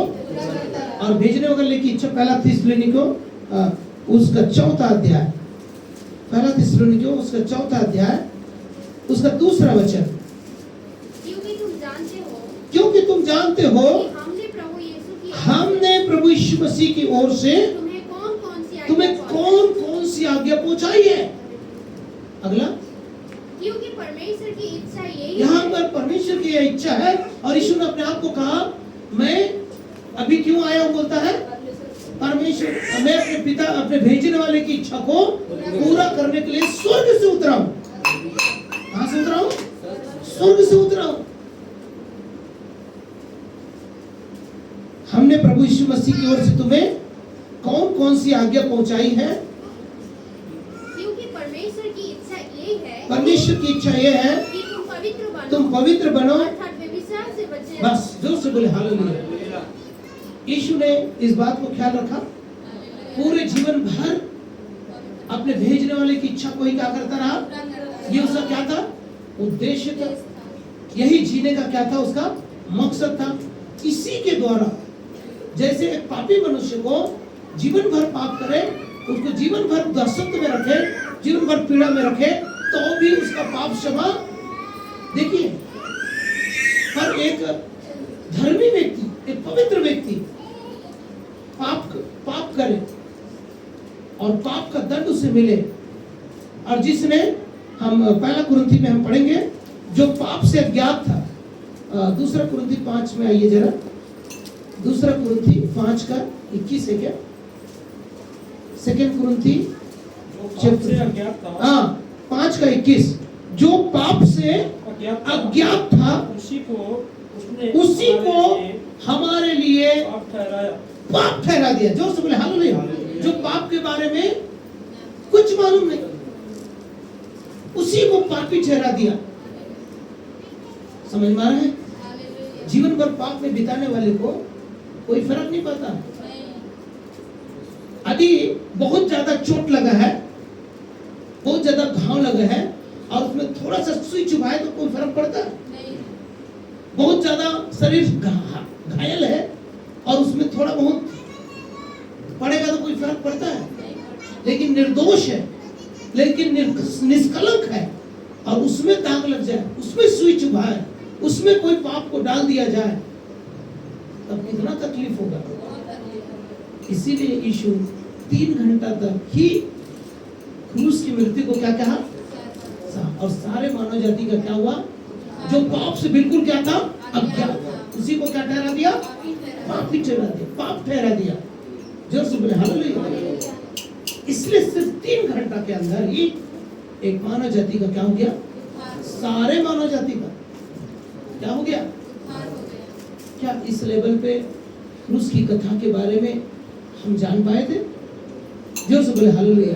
और भेजने वाले की इच्छा पहला थिस्सलुनीको उसका चौथा अध्याय, पहला थिस्सलुनीको उसका चौथा अध्याय उसका दूसरा वचन, क्योंकि तुम जानते हो हमने प्रभु यीशु मसीह की ओर से तुम्हें कौन कौन सी आज्ञा पहुंचाई है। अगला, क्योंकि परमेश्वर की इच्छा यही यहाँ पर परमेश्वर की यह इच्छा है। और यीशु ने अपने आप को कहा, मैं अभी क्यों आया हूं, बोलता है परमेश्वर, मैं अपने पिता अपने भेजने वाले की इच्छा को पूरा करने के लिए स्वर्ग से उतरा हूं। कहां से उतरा हूं? स्वर्ग से उतरा हूं। हमने प्रभु यीशु मसीह की ओर से तुम्हें कौन कौन सी आज्ञा पहुंचाई है? क्योंकि परमेश्वर की इच्छा ये है, परमेश्वर की इच्छा ये है कि तुम पवित्र बनो, अर्थात व्यभिचार से बचे। बस जोर से बोले हालेलुया। यीशु ने इस बात को ख्याल रखा, पूरे जीवन भर अपने भेजने वाले की इच्छा को ही क्या करता रहा। ये उसका क्या था? उद्देश्य था। यही जीने का क्या था? उसका मकसद था। इसी के द्वारा जैसे एक पापी मनुष्य को जीवन भर पाप करे, उसको जीवन भर दासत्व में रखे, जीवन भर पीड़ा में रखे, तो भी उसका पाप क्षमा। देखिए, पर एक धर्मी व्यक्ति, एक पवित्र व्यक्ति पाप करे और पाप का दंड उसे मिले, और जिसने हम पहला कुरिन्थी में हम पढ़ेंगे, जो पाप से अज्ञात था। दूसरा कुरिन्थी 5 में आइए जरा, दूसरा कुरिन्थी 5 का 21 है क्या? सेकेंड कुरिन्थी 5 का 21, जो पाप से अज्ञात था उसी को हमारे लिए पाप ठहरा दिया। जोर से बोले हालेलुया। जो पाप के बारे में कुछ मालूम नहीं, उसी को पापी ठहरा दिया। समझ में आ रहा है? जीवन भर पाप में बिताने वाले को कोई फर्क नहीं पड़ता। यदि बहुत ज्यादा चोट लगा है, बहुत ज्यादा घाव लगा है, और उसमें थोड़ा सा सुई चुभा है तो कोई फर्क पड़ता है? बहुत ज्यादा शरीर घायल है और उसमें थोड़ा बहुत पड़ेगा तो कोई फर्क पड़ता है? लेकिन निर्दोष है, लेकिन निष्कलंक है, और उसमें दाग लग जाए, उसमें सुई चुभाए, उसमें कोई पाप को डाल दिया जाए, तब कितना तकलीफ होगा। इसीलिए यीशु 3 घंटा तक ही क्रूस की मृत्यु को क्या कहा, और सारे मानव जाति का क्या हुआ? जो पाप से बिल्कुल क्या था? अज्ञात, उसी को क्या ठहरा दिया? पापी ठहरा दिया, पाप ठहरा दिया। जोर से बोले हालेलुया। इसलिए सिर्फ 3 घंटा के अंदर ही एक मानव जाति का क्या हो गया? सारे मानव जाति का क्या हो गया? क्या इस लेवल पे क्रूस की कथा के बारे में हम जान पाए थे? जोर से बोले हालेलुया।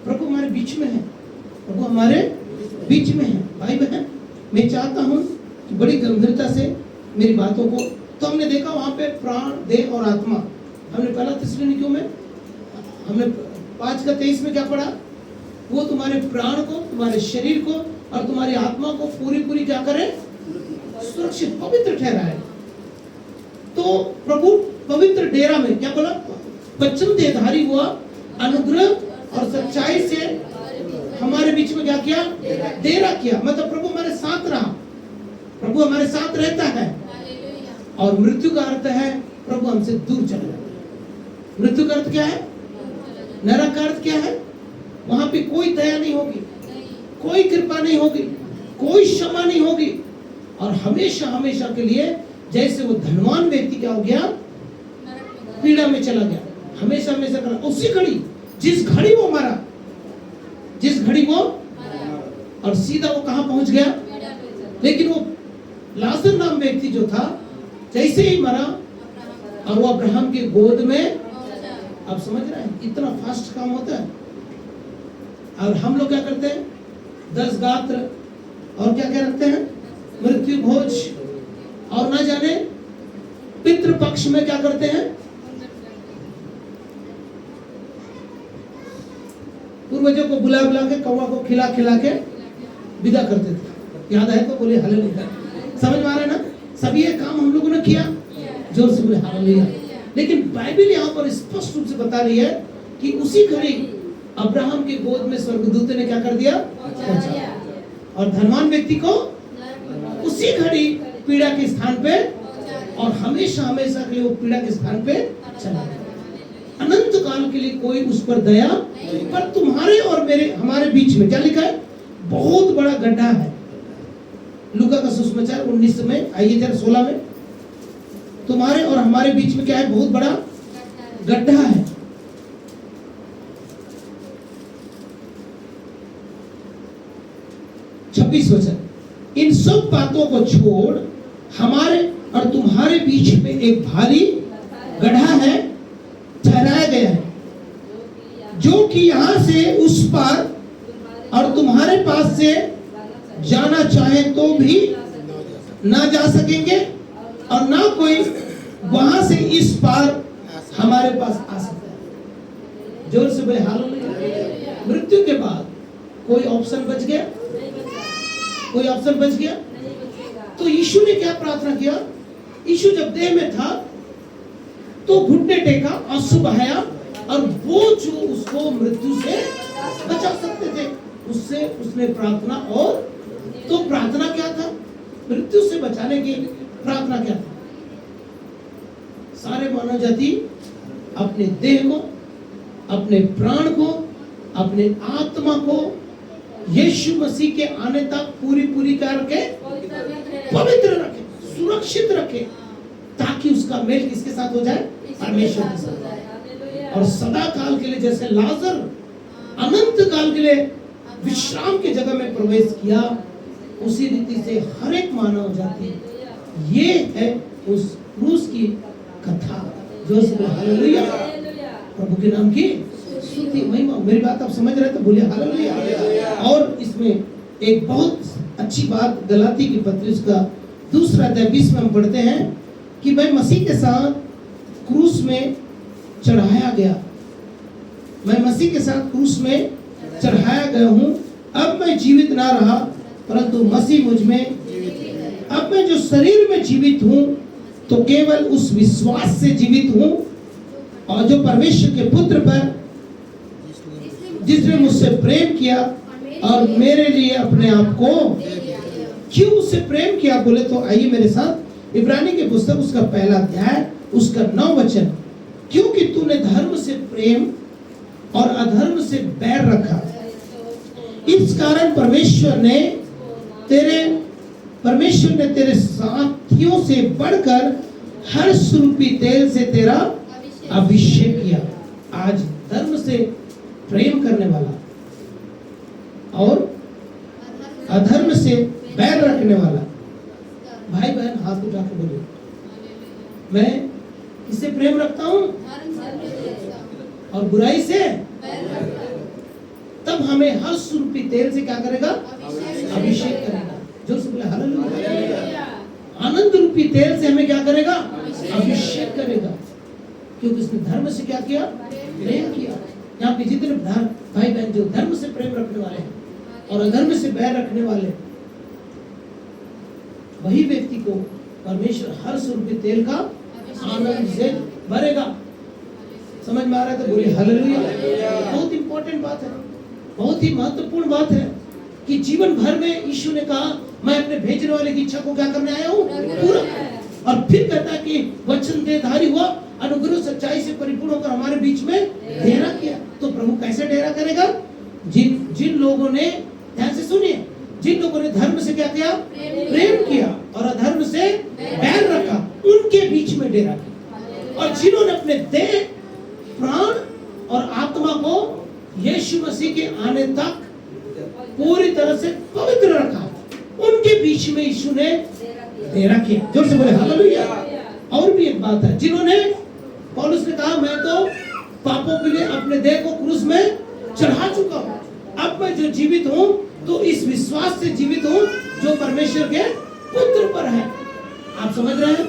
प्रभु हमारे बीच में है, प्रभु हमारे बीच में है। भाई बहन, मैं चाहता हूं कि बड़ी गंभीरता से मेरी बातों को, तो हमने देखा वहां पे प्राण, देह और आत्मा। हमने पहला थिस्सलुनीकियों में हमने 5 का 23 में क्या पढ़ा? वो तुम्हारे प्राण को, तुम्हारे शरीर को और तुम्हारी आत्मा को पूरी क्या करे? सुरक्षित, पवित्र ठहराए। तो प्रभु पवित्र डेरा में क्या बोला? वचन देहधारी हुआ, अनुग्रह और सच्चाई से हमारे बीच में क्या किया? डेरा किया। मतलब प्रभु हमारे साथ रहा, प्रभु हमारे साथ रहता है। और मृत्यु का अर्थ है प्रभु हमसे दूर चला जाता है। मृत्यु का अर्थ क्या है? नरक का अर्थ क्या है? वहां पे कोई दया नहीं होगी, कोई कृपा नहीं होगी, कोई क्षमा नहीं होगी, और हमेशा हमेशा के लिए जैसे वो धनवान व्यक्ति क्या हो गया, पीड़ा में चला गया, हमेशा हमेशा कर। उसी घड़ी, जिस घड़ी वो मरा, जिस घड़ी वो, और सीधा वो कहां पहुंच गया। लेकिन वो लाजर नाम व्यक्ति जो था, जैसे ही मरा और वो अब्राहम के गोद में, आप समझ रहे हैं इतना फास्ट काम होता है। और हम लोग क्या करते हैं, 10 गात्र और क्या क्या रखते हैं, मृत्यु भोज, और ना जाने पितृ पक्ष में क्या करते हैं, पूर्वजों को बुला बुला के, कौवा को खिला खिला के विदा करते थे। याद है तो बोले हालेलुया। समझ में आ रहा है ना? सब ये काम हम लोगों ने किया, जोर से बोले हालेलुया। लेकिन बाइबल यहाँ पर स्पष्ट रूप से बता रही है कि उसी घड़ी अब्राहम के गोद में स्वर्गदूत ने क्या कर दिया, पहुंचा, और धनवान व्यक्ति को उसी घड़ी पीड़ा के स्थान पे, और हमेशा हमेशा के लिए वो पीड़ा के स्थान पे चला गया। अनंत काल के लिए कोई उस पर दया, पर तुम्हारे और मेरे, हमारे बीच में क्या लिखा है, बहुत बड़ा गड्ढा है। लूका का सुसमाचार 19 में, आइए जरा 16 में, तुम्हारे और हमारे बीच में क्या है, बहुत बड़ा गड्ढा है। छब्बीस वचन, इन सब बातों को छोड़ हमारे और तुम्हारे बीच में एक भारी गड्ढा है, ठहराया गया है, जो कि यहां से उस पार और तुम्हारे पास से जाना चाहे तो भी ना जा सकेंगे, और ना कोई वहां से इस पार हमारे पास आ सकता है। जोर से बोले हालेलुया। मृत्यु के बाद कोई ऑप्शन बच गया, कोई ऑप्शन बच गया? तो यीशु ने क्या प्रार्थना किया? यीशु जब देह में था तो घुटने टेका, आंसू बहाया, और वो जो उसको मृत्यु से बचा सकते थे उससे उसने प्रार्थना, और तो प्रार्थना क्या था? मृत्यु से बचाने की प्रार्थना क्या था? सारे मानव जाति अपने देह को, अपने प्राण को, अपने आत्मा को यीशु मसीह के आने तक पूरी करके पवित्र रखे, सुरक्षित रखे, ताकि उसका मेल किसके साथ हो जाए? परमेश्वर के साथ। और सदा काल के लिए, जैसे लाजर अनंत काल के लिए विश्राम की जगह में प्रवेश किया, उसी रीति से हर एक मानव जाति, ये है उस क्रूस की कथा। जो हालेलुया, प्रभु के नाम की स्तुति महिमा। मेरी बात आप समझ रहे तो बोलिए हालेलुया। और इसमें एक बहुत अच्छी बात गलाती की पत्री उसका 2 अध्याय 20 में हम पढ़ते हैं कि मैं मसीह के साथ क्रूस में चढ़ाया गया, मैं मसीह के साथ क्रूस में चढ़ाया गया हूँ। अब मैं जीवित ना रहा, परंतु मसीह मुझ में। अब मैं जो शरीर में जीवित हूँ तो केवल उस विश्वास से जीवित हूँ, और जो परमेश्वर के पुत्र पर, जिसने मुझसे प्रेम किया और मेरे लिए अपने आप को, क्यों उससे प्रेम किया बोले तो आइए मेरे साथ इब्रानी की पुस्तक उसका 1 अध्याय उसका 9 वचन, क्योंकि तूने धर्म से प्रेम और अधर्म से बैर रखा, इस कारण परमेश्वर ने तेरे साथियों से बढ़कर हर्ष रूपी तेल से तेरा अभिषेक किया। आज धर्म से प्रेम करने वाला और अधर्म से बैर रखने वाला, भाई बहन हाथ उठा के बोलिए, मैं किससे प्रेम रखता हूँ? और बुराई से। तब हमें हर रूपी तेल से क्या करेगा? अभिषेक करेगा। जो से बोले हालेलुया। आनंद रूपी तेल से हमें क्या करेगा? अभिषेक करेगा, क्योंकि उसने धर्म से क्या किया? प्रेम किया। यहाँ पे जितने भाई बहन जो धर्म से प्रेम रखने वाले हैं और अधर्म से बैर रखने वाले, वही व्यक्ति को परमेश्वर हर रूपी तेल का आनंद से भरेगा। समझ में आ रहा है तो बोलिए हालेलुया। बहुत इंपॉर्टेंट बात है, बहुत ही महत्वपूर्ण बात है कि जीवन भर में यीशु ने कहा मैं अपने भेजने वाले की इच्छा को क्या करने आया हूँ? पूरा। और फिर कहता है कि वचन देहधारी हुआ अनुग्रह सच्चाई से परिपूर्ण होकर हमारे बीच में डेरा किया। तो प्रभु कैसे डेरा करेगा? जिन लोगों ने, ध्यान से सुनिए, जिन लोगों ने धर्म से क्या किया? प्रेम किया और अधर्म से बैर रखा, उनके बीच में डेरा किया। और जिन्होंने अपने देह, प्राण और आत्मा को यीशु मसीह के आने तक पूरी तरह से पवित्र रखा, उनके बीच में यीशु ने डेरा किया। जोर से बोले हालेलुया। और भी एक बात है, जिन्होंने, पौलुस ने कहा मैं तो पापों के लिए अपने देह को क्रूस में चढ़ा चुका हूं, अब मैं जो जीवित हूं तो इस विश्वास से जीवित हूं जो परमेश्वर के पुत्र पर है। आप समझ रहे हैं?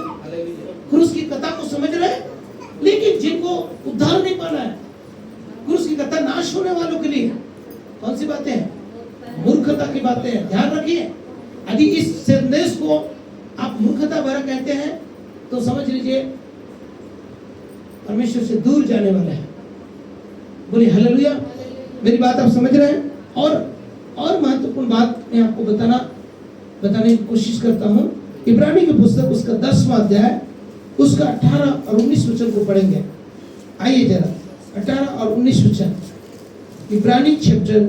क्रूस की कथा को समझ रहे हैं? लेकिन जिनको उद्धार नहीं पाना है, क्रूस की कथा नाश होने वालों के लिए कौन सी बातें हैं? मूर्खता की बातें हैं। ध्यान रखिए, यदि इस संदेश को आप मूर्खता भरा कहते हैं तो समझ लीजिए परमेश्वर से दूर जाने वाले हैं। बोलिए हालेलुया। मेरी बात आप समझ रहे हैं? और महत्वपूर्ण बात मैं आपको बताने की कोशिश करता हूं। इब्रानी की पुस्तक उसका 10वां अध्याय उसका 18 और 19 वचन को पढ़ेंगे। आइए जरा 18 और 19 वचन, इब्रानी चैप्टर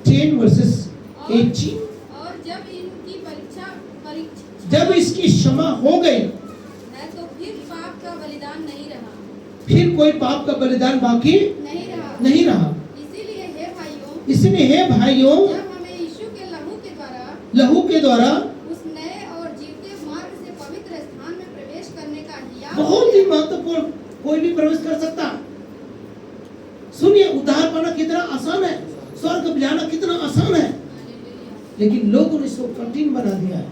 10 वर्सेस 18। और जब इसकी क्षमा हो गई तो फिर पाप का बलिदान नहीं रहा, फिर कोई पाप का बलिदान बाकी नहीं रहा। इसलिए हे भाइयों, जब हमें यीशु के लहू के द्वारा उस नए और जीवते मार्ग से पवित्र स्थान में प्रवेश करने का हिया, बहुत ही महत्वपूर्ण, कोई भी प्रवेश कर सकता। सुनिए, उद्धार पाना कितना आसान है, स्वर्ग में जाना कितना आसान है, लेकिन लोगों ने इसको कठिन बना दिया है।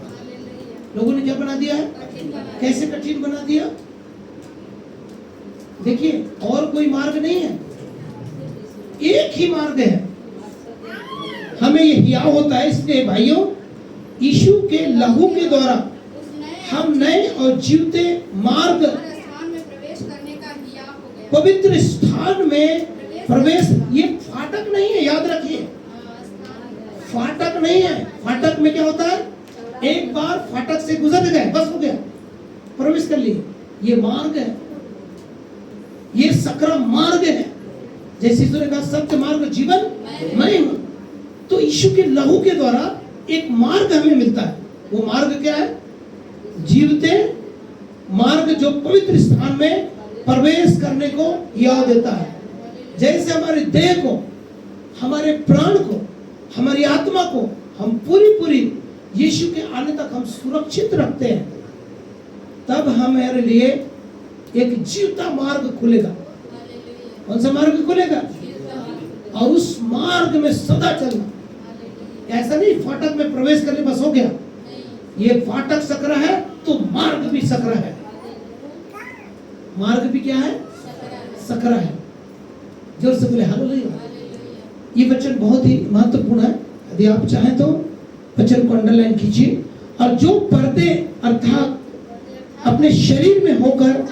लोगों ने क्या बना दिया है? कैसे कठिन बना दिया? देखिए, और कोई मार्ग नहीं है, एक ही मार्ग है। हमें ये हिया होता है। इसलिए भाइयों, यीशु के लहू के द्वारा हम नए और जीवते मार्ग, स्थान में प्रवेश करने का हिया हो गया। पवित्र स्थान में प्रवेश, ये फाटक नहीं है, याद रखिए, फाटक नहीं है। फाटक में क्या होता है? एक बार फाटक से गुजर गए, बस हो गया, प्रवेश कर लिए। ये मार्ग है, ये सकरा मार्ग है। जैसे यीशु ने कहा सत्य मार्ग जीवन मैं हूं, तो यीशु के लहू के द्वारा एक मार्ग हमें मिलता है। वो मार्ग क्या है? जीवते मार्ग, जो पवित्र स्थान में प्रवेश करने को याद देता है। जैसे हमारे देह को, हमारे प्राण को, हमारी आत्मा को हम पूरी यीशु के आने तक हम सुरक्षित रखते हैं, तब हमारे लिए एक जीवता मार्ग खुलेगा। कौन सा मार्ग खुलेगा? और उस मार्ग में सदा चलना। ऐसा नहीं फाटक में प्रवेश करने बस हो गया। ये फाटक सकरा है तो मार्ग भी सकरा है। मार्ग भी क्या है? सकरा है। जोर से बोले हालेलुया। ये वचन बहुत ही महत्वपूर्ण है। यदि आप चाहें तो वचन को अंडरलाइन कीजिए। और जो पर्दे अर्थात अपने शरीर में होकर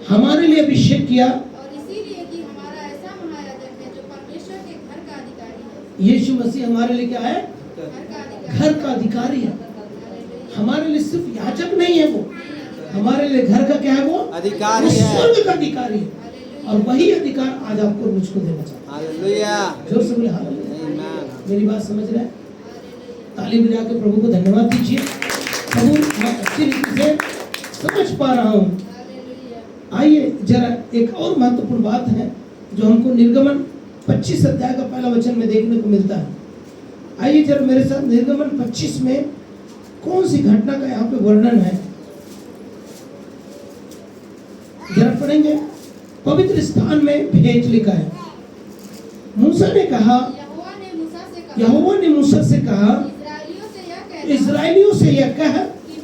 हमारे लिए अभिषेक किया, और इसीलिए कि हमारा ऐसा महायाजक है जो परमेश्वर के घर का अधिकारी है। यीशु मसीह हमारे लिए क्या है? घर का अधिकारी है। हमारे लिए सिर्फ याजक नहीं है, वो हमारे लिए घर का क्या है? वो अधिकारी है, स्वर्ग का अधिकारी है। और वही अधिकार आज आपको मुझको देना चाहता है। हालेलुया। जोर से बोले हालेलुया। आमीन। मेरी बात समझ रहे हैं? ताली बजा के प्रभु को धन्यवाद दीजिए। प्रभु, मैं अच्छी रीति से समझ पा रहा हूँ। आइए जरा एक और महत्वपूर्ण बात है जो हमको निर्गमन 25 अध्याय का पहला वचन में देखने को मिलता है। आइए जरा मेरे साथ निर्गमन 25 में कौन सी घटना का यहाँ पे वर्णन है, जरा पढ़ेंगे। पवित्र स्थान में भेंट लिखा है। मूसा ने कहा, यहोवा ने मूसा से कहा, इस्राएलियों से यह कह कि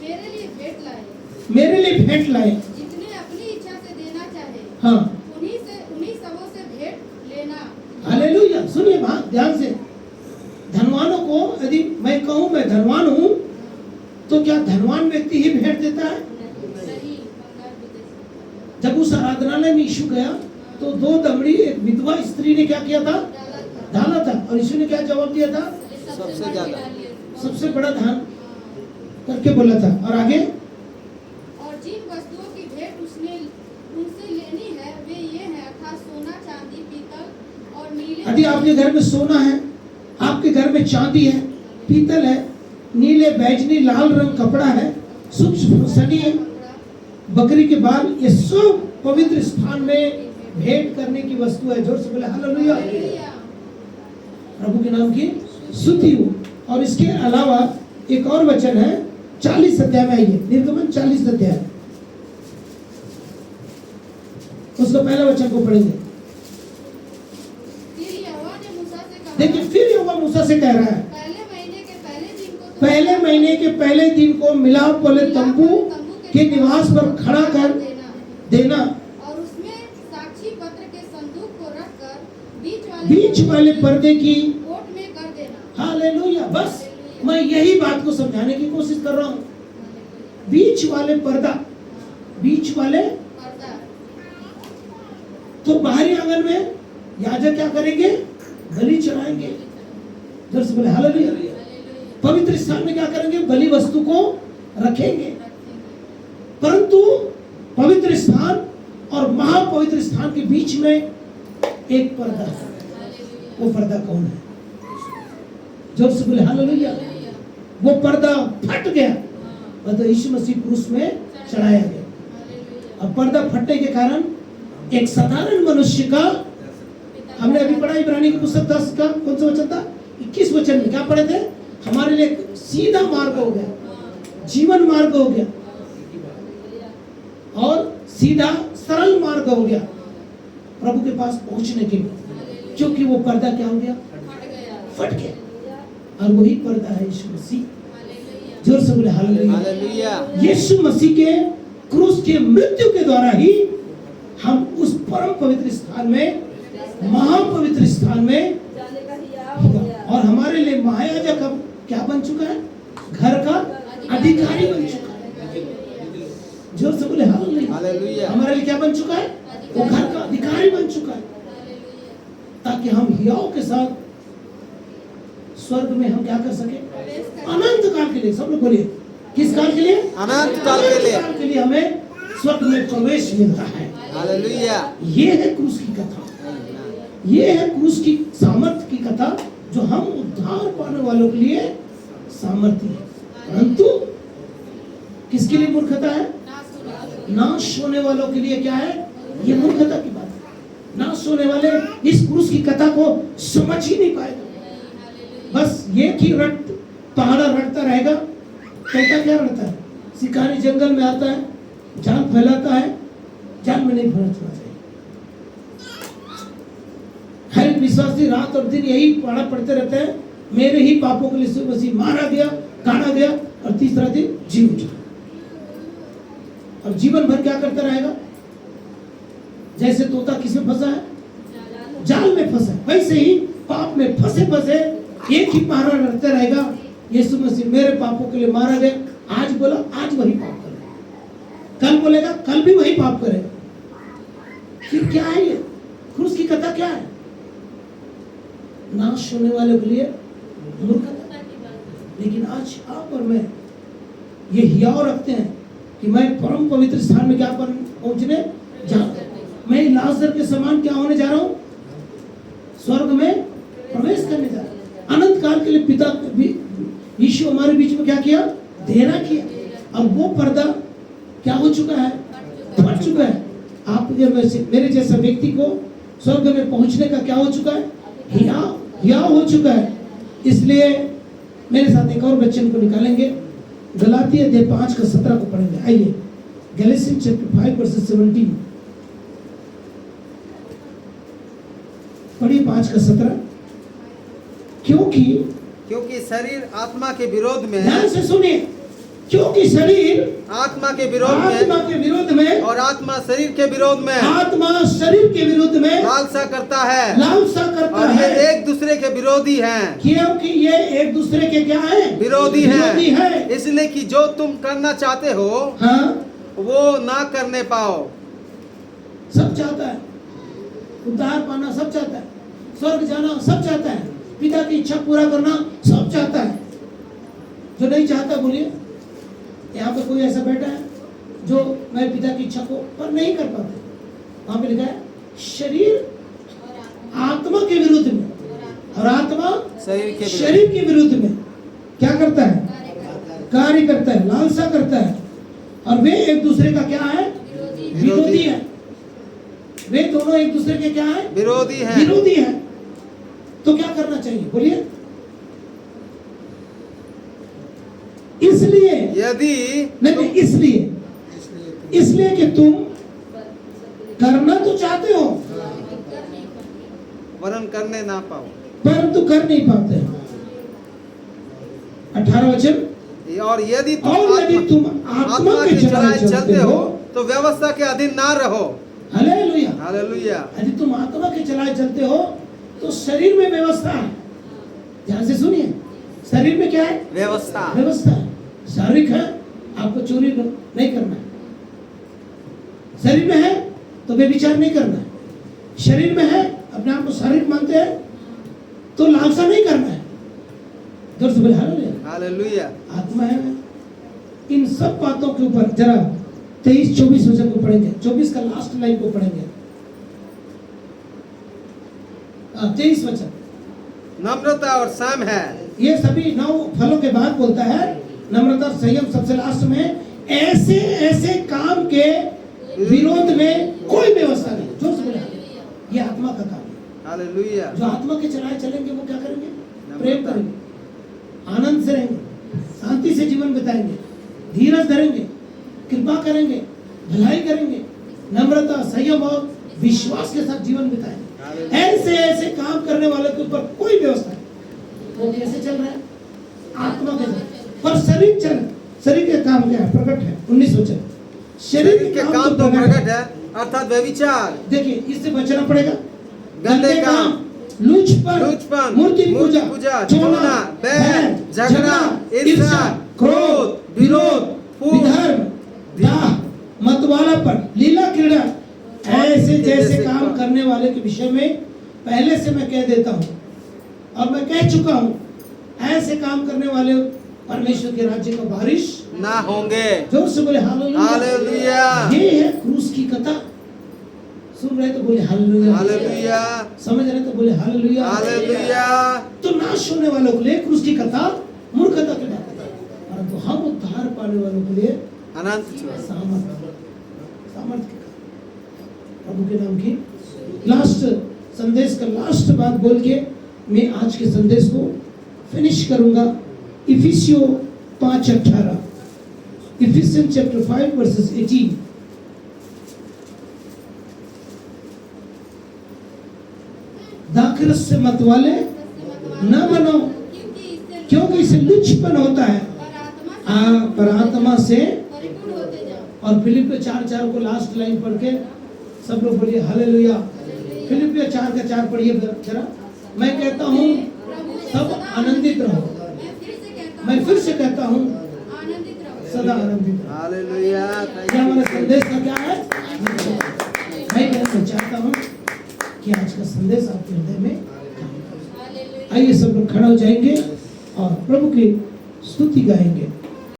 मेरे लिए भेंट लाए। जितने अपनी इच्छा से देना चाहे, हाँ, उन्हीं सबों से भेंट लेना। हालेलुया। सुनिए बात ध्यान से। धनवानों को यदि मैं कहूं मैं धनवान हूं, तो क्या धनवान व्यक्ति ही भेंट देता है? जब उस आराधनालय में यीशु गया तो 2 दमड़ी एक विधवा स्त्री ने क्या किया था? डाला था। और यीशु ने क्या जवाब दिया था? सबसे ज्यादा, सबसे बड़ा दान करके बोला था। और आगे, और जिन यदि आपके घर में सोना है, आपके घर में चांदी है, पीतल है, नीले बैजनी लाल रंग कपड़ा है, सूक्ष्म सनी है, बकरी के बाल, ये सब पवित्र स्थान में भेंट करने की वस्तु है। जोर से बोले हालेलुया। प्रभु के नाम की स्तुति हो। और इसके अलावा एक और वचन है 40 अध्याय में, आइए निर्गमन 40 अध्याय, उसका पहला वचन को पढ़ेंगे। देखिए फिर यहोवा मूसा से कह रहा है, पहले महीने के पहले दिन को मिलाप वाले तंबू के निवास पर खड़ा कर देना और उसमें साक्षी पत्र के संदूक को रखकर बीच वाले पर्दे की कोट में कर देना। हालेलुया। बस मैं यही बात को समझाने की कोशिश कर रहा हूँ। बीच वाले पर्दा, बीच वाले पर्दा, तो बाहरी आंगन में याजक क्या करेंगे? बलि चढ़ाएंगे। जोर से बोले हालेलुया। पवित्र स्थान में क्या करेंगे? बलि वस्तु को रखेंगे। परंतु पवित्र स्थान और महापवित्र स्थान के बीच में एक पर्दा है। वो पर्दा कौन है? जोर से बोले हालेलुया। वो पर्दा फट गया, मतलब यीशु मसीह क्रूस में चढ़ाया गया। अब पर्दा फटने के कारण एक साधारण मनुष्य का, हमने अभी पढ़ा इब्रानी की पुस्तक 10 का कौन सा वचन था? 21 वचन में क्या पढ़े थे? हमारे लिए सीधा मार्ग हो गया, जीवन मार्ग हो गया और सीधा सरल मार्ग हो गया प्रभु के पास पहुंचने के लिए, क्योंकि वो पर्दा क्या हो गया? फट गया। और वही पर्दा है यीशु मसीह। जोर से बोले हालेलुया। यीशु मसीह के क्रूस के मृत्यु के द्वारा ही हम उस परम पवित्र स्थान में, महापवित्र स्थान में, और हमारे लिए महायाजक अब क्या बन चुका है? घर का अधिकारी बन चुका है। जोर से बोले हालेलुया। हमारे लिए क्या बन चुका है? वो घर का अधिकारी बन चुका है, ताकि हम हियाव के साथ स्वर्ग में हम क्या कर सके? अनंत काल के लिए। सब लोग बोलिए, किस काल के लिए? अनंत काल के लिए। काल के लिए हमें स्वर्ग में प्रवेश मिलता है। हालेलुया। ये है क्रूस की कथा, ये है क्रूस की सामर्थ्य की कथा, जो हम उद्धार पाने वालों के लिए सामर्थ्य है। परंतु किसके लिए मूर्खता है? नाश होने वालों के लिए क्या है? ये मूर्खता की बात है। नाश होने वाले इस क्रूस की कथा को समझ ही नहीं पाएगा। बस ये कि पहाड़ा रटता रहेगा। कहता क्या रटता है? शिकारी जंगल में आता है, जान फैलाता है, जान में नहीं फैलाना चाहिए। हर एक विश्वासी रात और दिन यही पढ़ा पढ़ते रहते हैं, मेरे ही पापों के लिए यीशु मसीह मारा गया, काटा गया और तीसरा दिन जी उठा। और जीवन भर क्या करता रहेगा? जैसे तोता किसमें फंसा है? जाल में फंसा है। वैसे ही पाप में फंसे फंसे एक ही पहरा रखते रहेगा। यीशु मसीह मेरे पापों के लिए मारा गया, आज बोला आज वही पाप करेगा, कल बोलेगा कल भी वही पाप करेगा। फिर क्या है ये क्रूस की कथा? क्या है? नाश होने वाले के लिए मूर्खता। लेकिन आज आप और मैं ये हियाव रखते हैं कि मैं परम पवित्र स्थान में क्या पहुंचने जा रहा हूं। मैं लाजर के समान क्या होने जा रहा हूं? स्वर्ग में प्रवेश करने जा रहा हूं। अनंत काल के लिए पिता यीशु हमारे बीच में क्या किया? देना किया। और वो पर्दा क्या हो चुका है? फट चुका है। आप मेरे जैसा व्यक्ति को स्वर्ग में पहुंचने का क्या हो चुका है? हियाव हो चुका है। इसलिए मेरे साथ एक और वचन को निकालेंगे, गलातिया अध्याय 5 का 17 को पढ़ेंगे। आइए, गैलेशियंस चैप्टर 5 वर्स 17 पढ़िए। 5 का 17। क्योंकि शरीर आत्मा के विरोध में, ध्यान से सुनिए, क्योंकि शरीर आत्मा के विरोध में और आत्मा शरीर के विरोध में, आत्मा शरीर के विरुद्ध में लालसा करता है, और ये एक दूसरे के विरोधी हैं। क्योंकि ये एक दूसरे के क्या है? विरोधी हैं। इसलिए कि जो तुम करना चाहते हो, हाँ, वो ना करने पाओ। सब चाहता है, उद्धार पाना सब चाहता है, स्वर्ग जाना सब चाहता है, पिता की इच्छा पूरा करना सब चाहता है। जो नहीं चाहता बोलिए, यहाँ पे कोई ऐसा बैठा है जो मैं पिता की इच्छा को पर नहीं कर पाते? वहां पे लिखा है शरीर आत्मा के विरुद्ध में शरीर के विरुद्ध में क्या करता है? कार्य करता है, लालसा करता है। और वे एक दूसरे का क्या है? विरोधी है। वे दोनों एक दूसरे के क्या है? विरोधी है। विरोधी है। तो क्या करना चाहिए? बोलिए। इसलिए यदि नहीं, इसलिए कि तुम करना तो चाहते हो वरन करने ना पाओ, परंतु कर नहीं पाते। 18 वचन। और यदि तुम आत्मा के चलाए चलते हो तो व्यवस्था के अधीन ना रहो। हालेलुया। हालेलुया। यदि तुम आत्मा के चलाए चलते हो तो शरीर में व्यवस्था है। ध्यान से सुनिए, शरीर में क्या है? व्यवस्था है। शारीरिक है, आपको चोरी नहीं करना है। शरीर में है तो व्यभिचार नहीं करना है। शरीर में है, अपने आप को शारीरिक मानते हैं तो लालसा नहीं करना है। जोर से बोले हालेलुया। हालेलुया। आत्मा है। इन सब बातों के ऊपर जरा 23-24 वचन को पढ़ेंगे। 24 का लास्ट लाइन को पढ़ेंगे। 23 वचन। नम्रता और संयम है। ये सभी 9 फलों के बाद बोलता है नम्रता और संयम सबसे लास्ट में। ऐसे काम के विरोध में कोई व्यवस्था नहीं। जोर से बोले ये आत्मा का काम है। हालेलुया। जो आत्मा के चलाए चलेंगे वो क्या करेंगे? प्रेम करेंगे, आनंद से रहेंगे, शांति से जीवन बिताएंगे, धीरज धरेंगे, कृपा करेंगे, भलाई करेंगे, नम्रता, संयम और विश्वास के साथ जीवन बिताएंगे। ऐसे काम करने वाले के ऊपर कोई व्यवस्था नहीं। वो कैसे चल रहा है? आत्मा के साथ। पर शरीर के काम क्या है? प्रकट है। 19 वचन। शरीर के काम तो प्रकट है, अर्थात व्यभिचार। देखिए, इससे बचना पड़ेगा। गंदे काम, लुचपन, मूर्ति पूजा, चोना, बैर, झगड़ा, ईर्ष्या, क्रोध, विरोध, विधर्म, दाह, मतवालापन, लीला क्रीड़ा, ऐसे जैसे काम करने वाले के विषय में पहले से मैं कह देता हूँ और मैं कह चुका हूँ, ऐसे काम करने वाले परमेश्वर के राज्य का वारिस ना होंगे। जोर से बोले हालेलुया। हालेलुया। ये है क्रूस की कथा। सुन रहे तो बोले हालेलुया। हालेलुया। समझ रहे तो बोले हालेलुया। हालेलुया। तो नाश होने वालों के लिए क्रूस की कथा मूर्खता की बात है, परंतु हम उद्धार पाने वालों के लिए अनंत सामर्थ प्रभु के नाम की। लास्ट संदेश का लास्ट बात बोल के मैं आज के संदेश को फिनिश करूंगा। इफिसियों 5:18, इफिसियंस चैप्टर 5 वर्सेस 18। दाखरस से मतवाले न बनो, क्योंकि इससे लुचपन होता है, पर आत्मा से परिपूर्ण होते जाओ। और फिलिपियों 4:4 को लास्ट लाइन पढ़ के सब लोग बोलिए हालेलुया। फिलिपियों 4:4 पढ़िए जरा। मैं कहता हूँ सब आनंदित रहो। मैं फिर से कहता हूँ आनंदित रहो, सदा आनंदित रहो। हालेलुया। क्या हमारे संदेश का क्या है? मैं कहना चाहता हूँ कि आज का संदेश आपके हृदय में काम करे। आइए सब लोग खड़ा हो जाएंगे और प्रभु की स्तुति गाएंगे।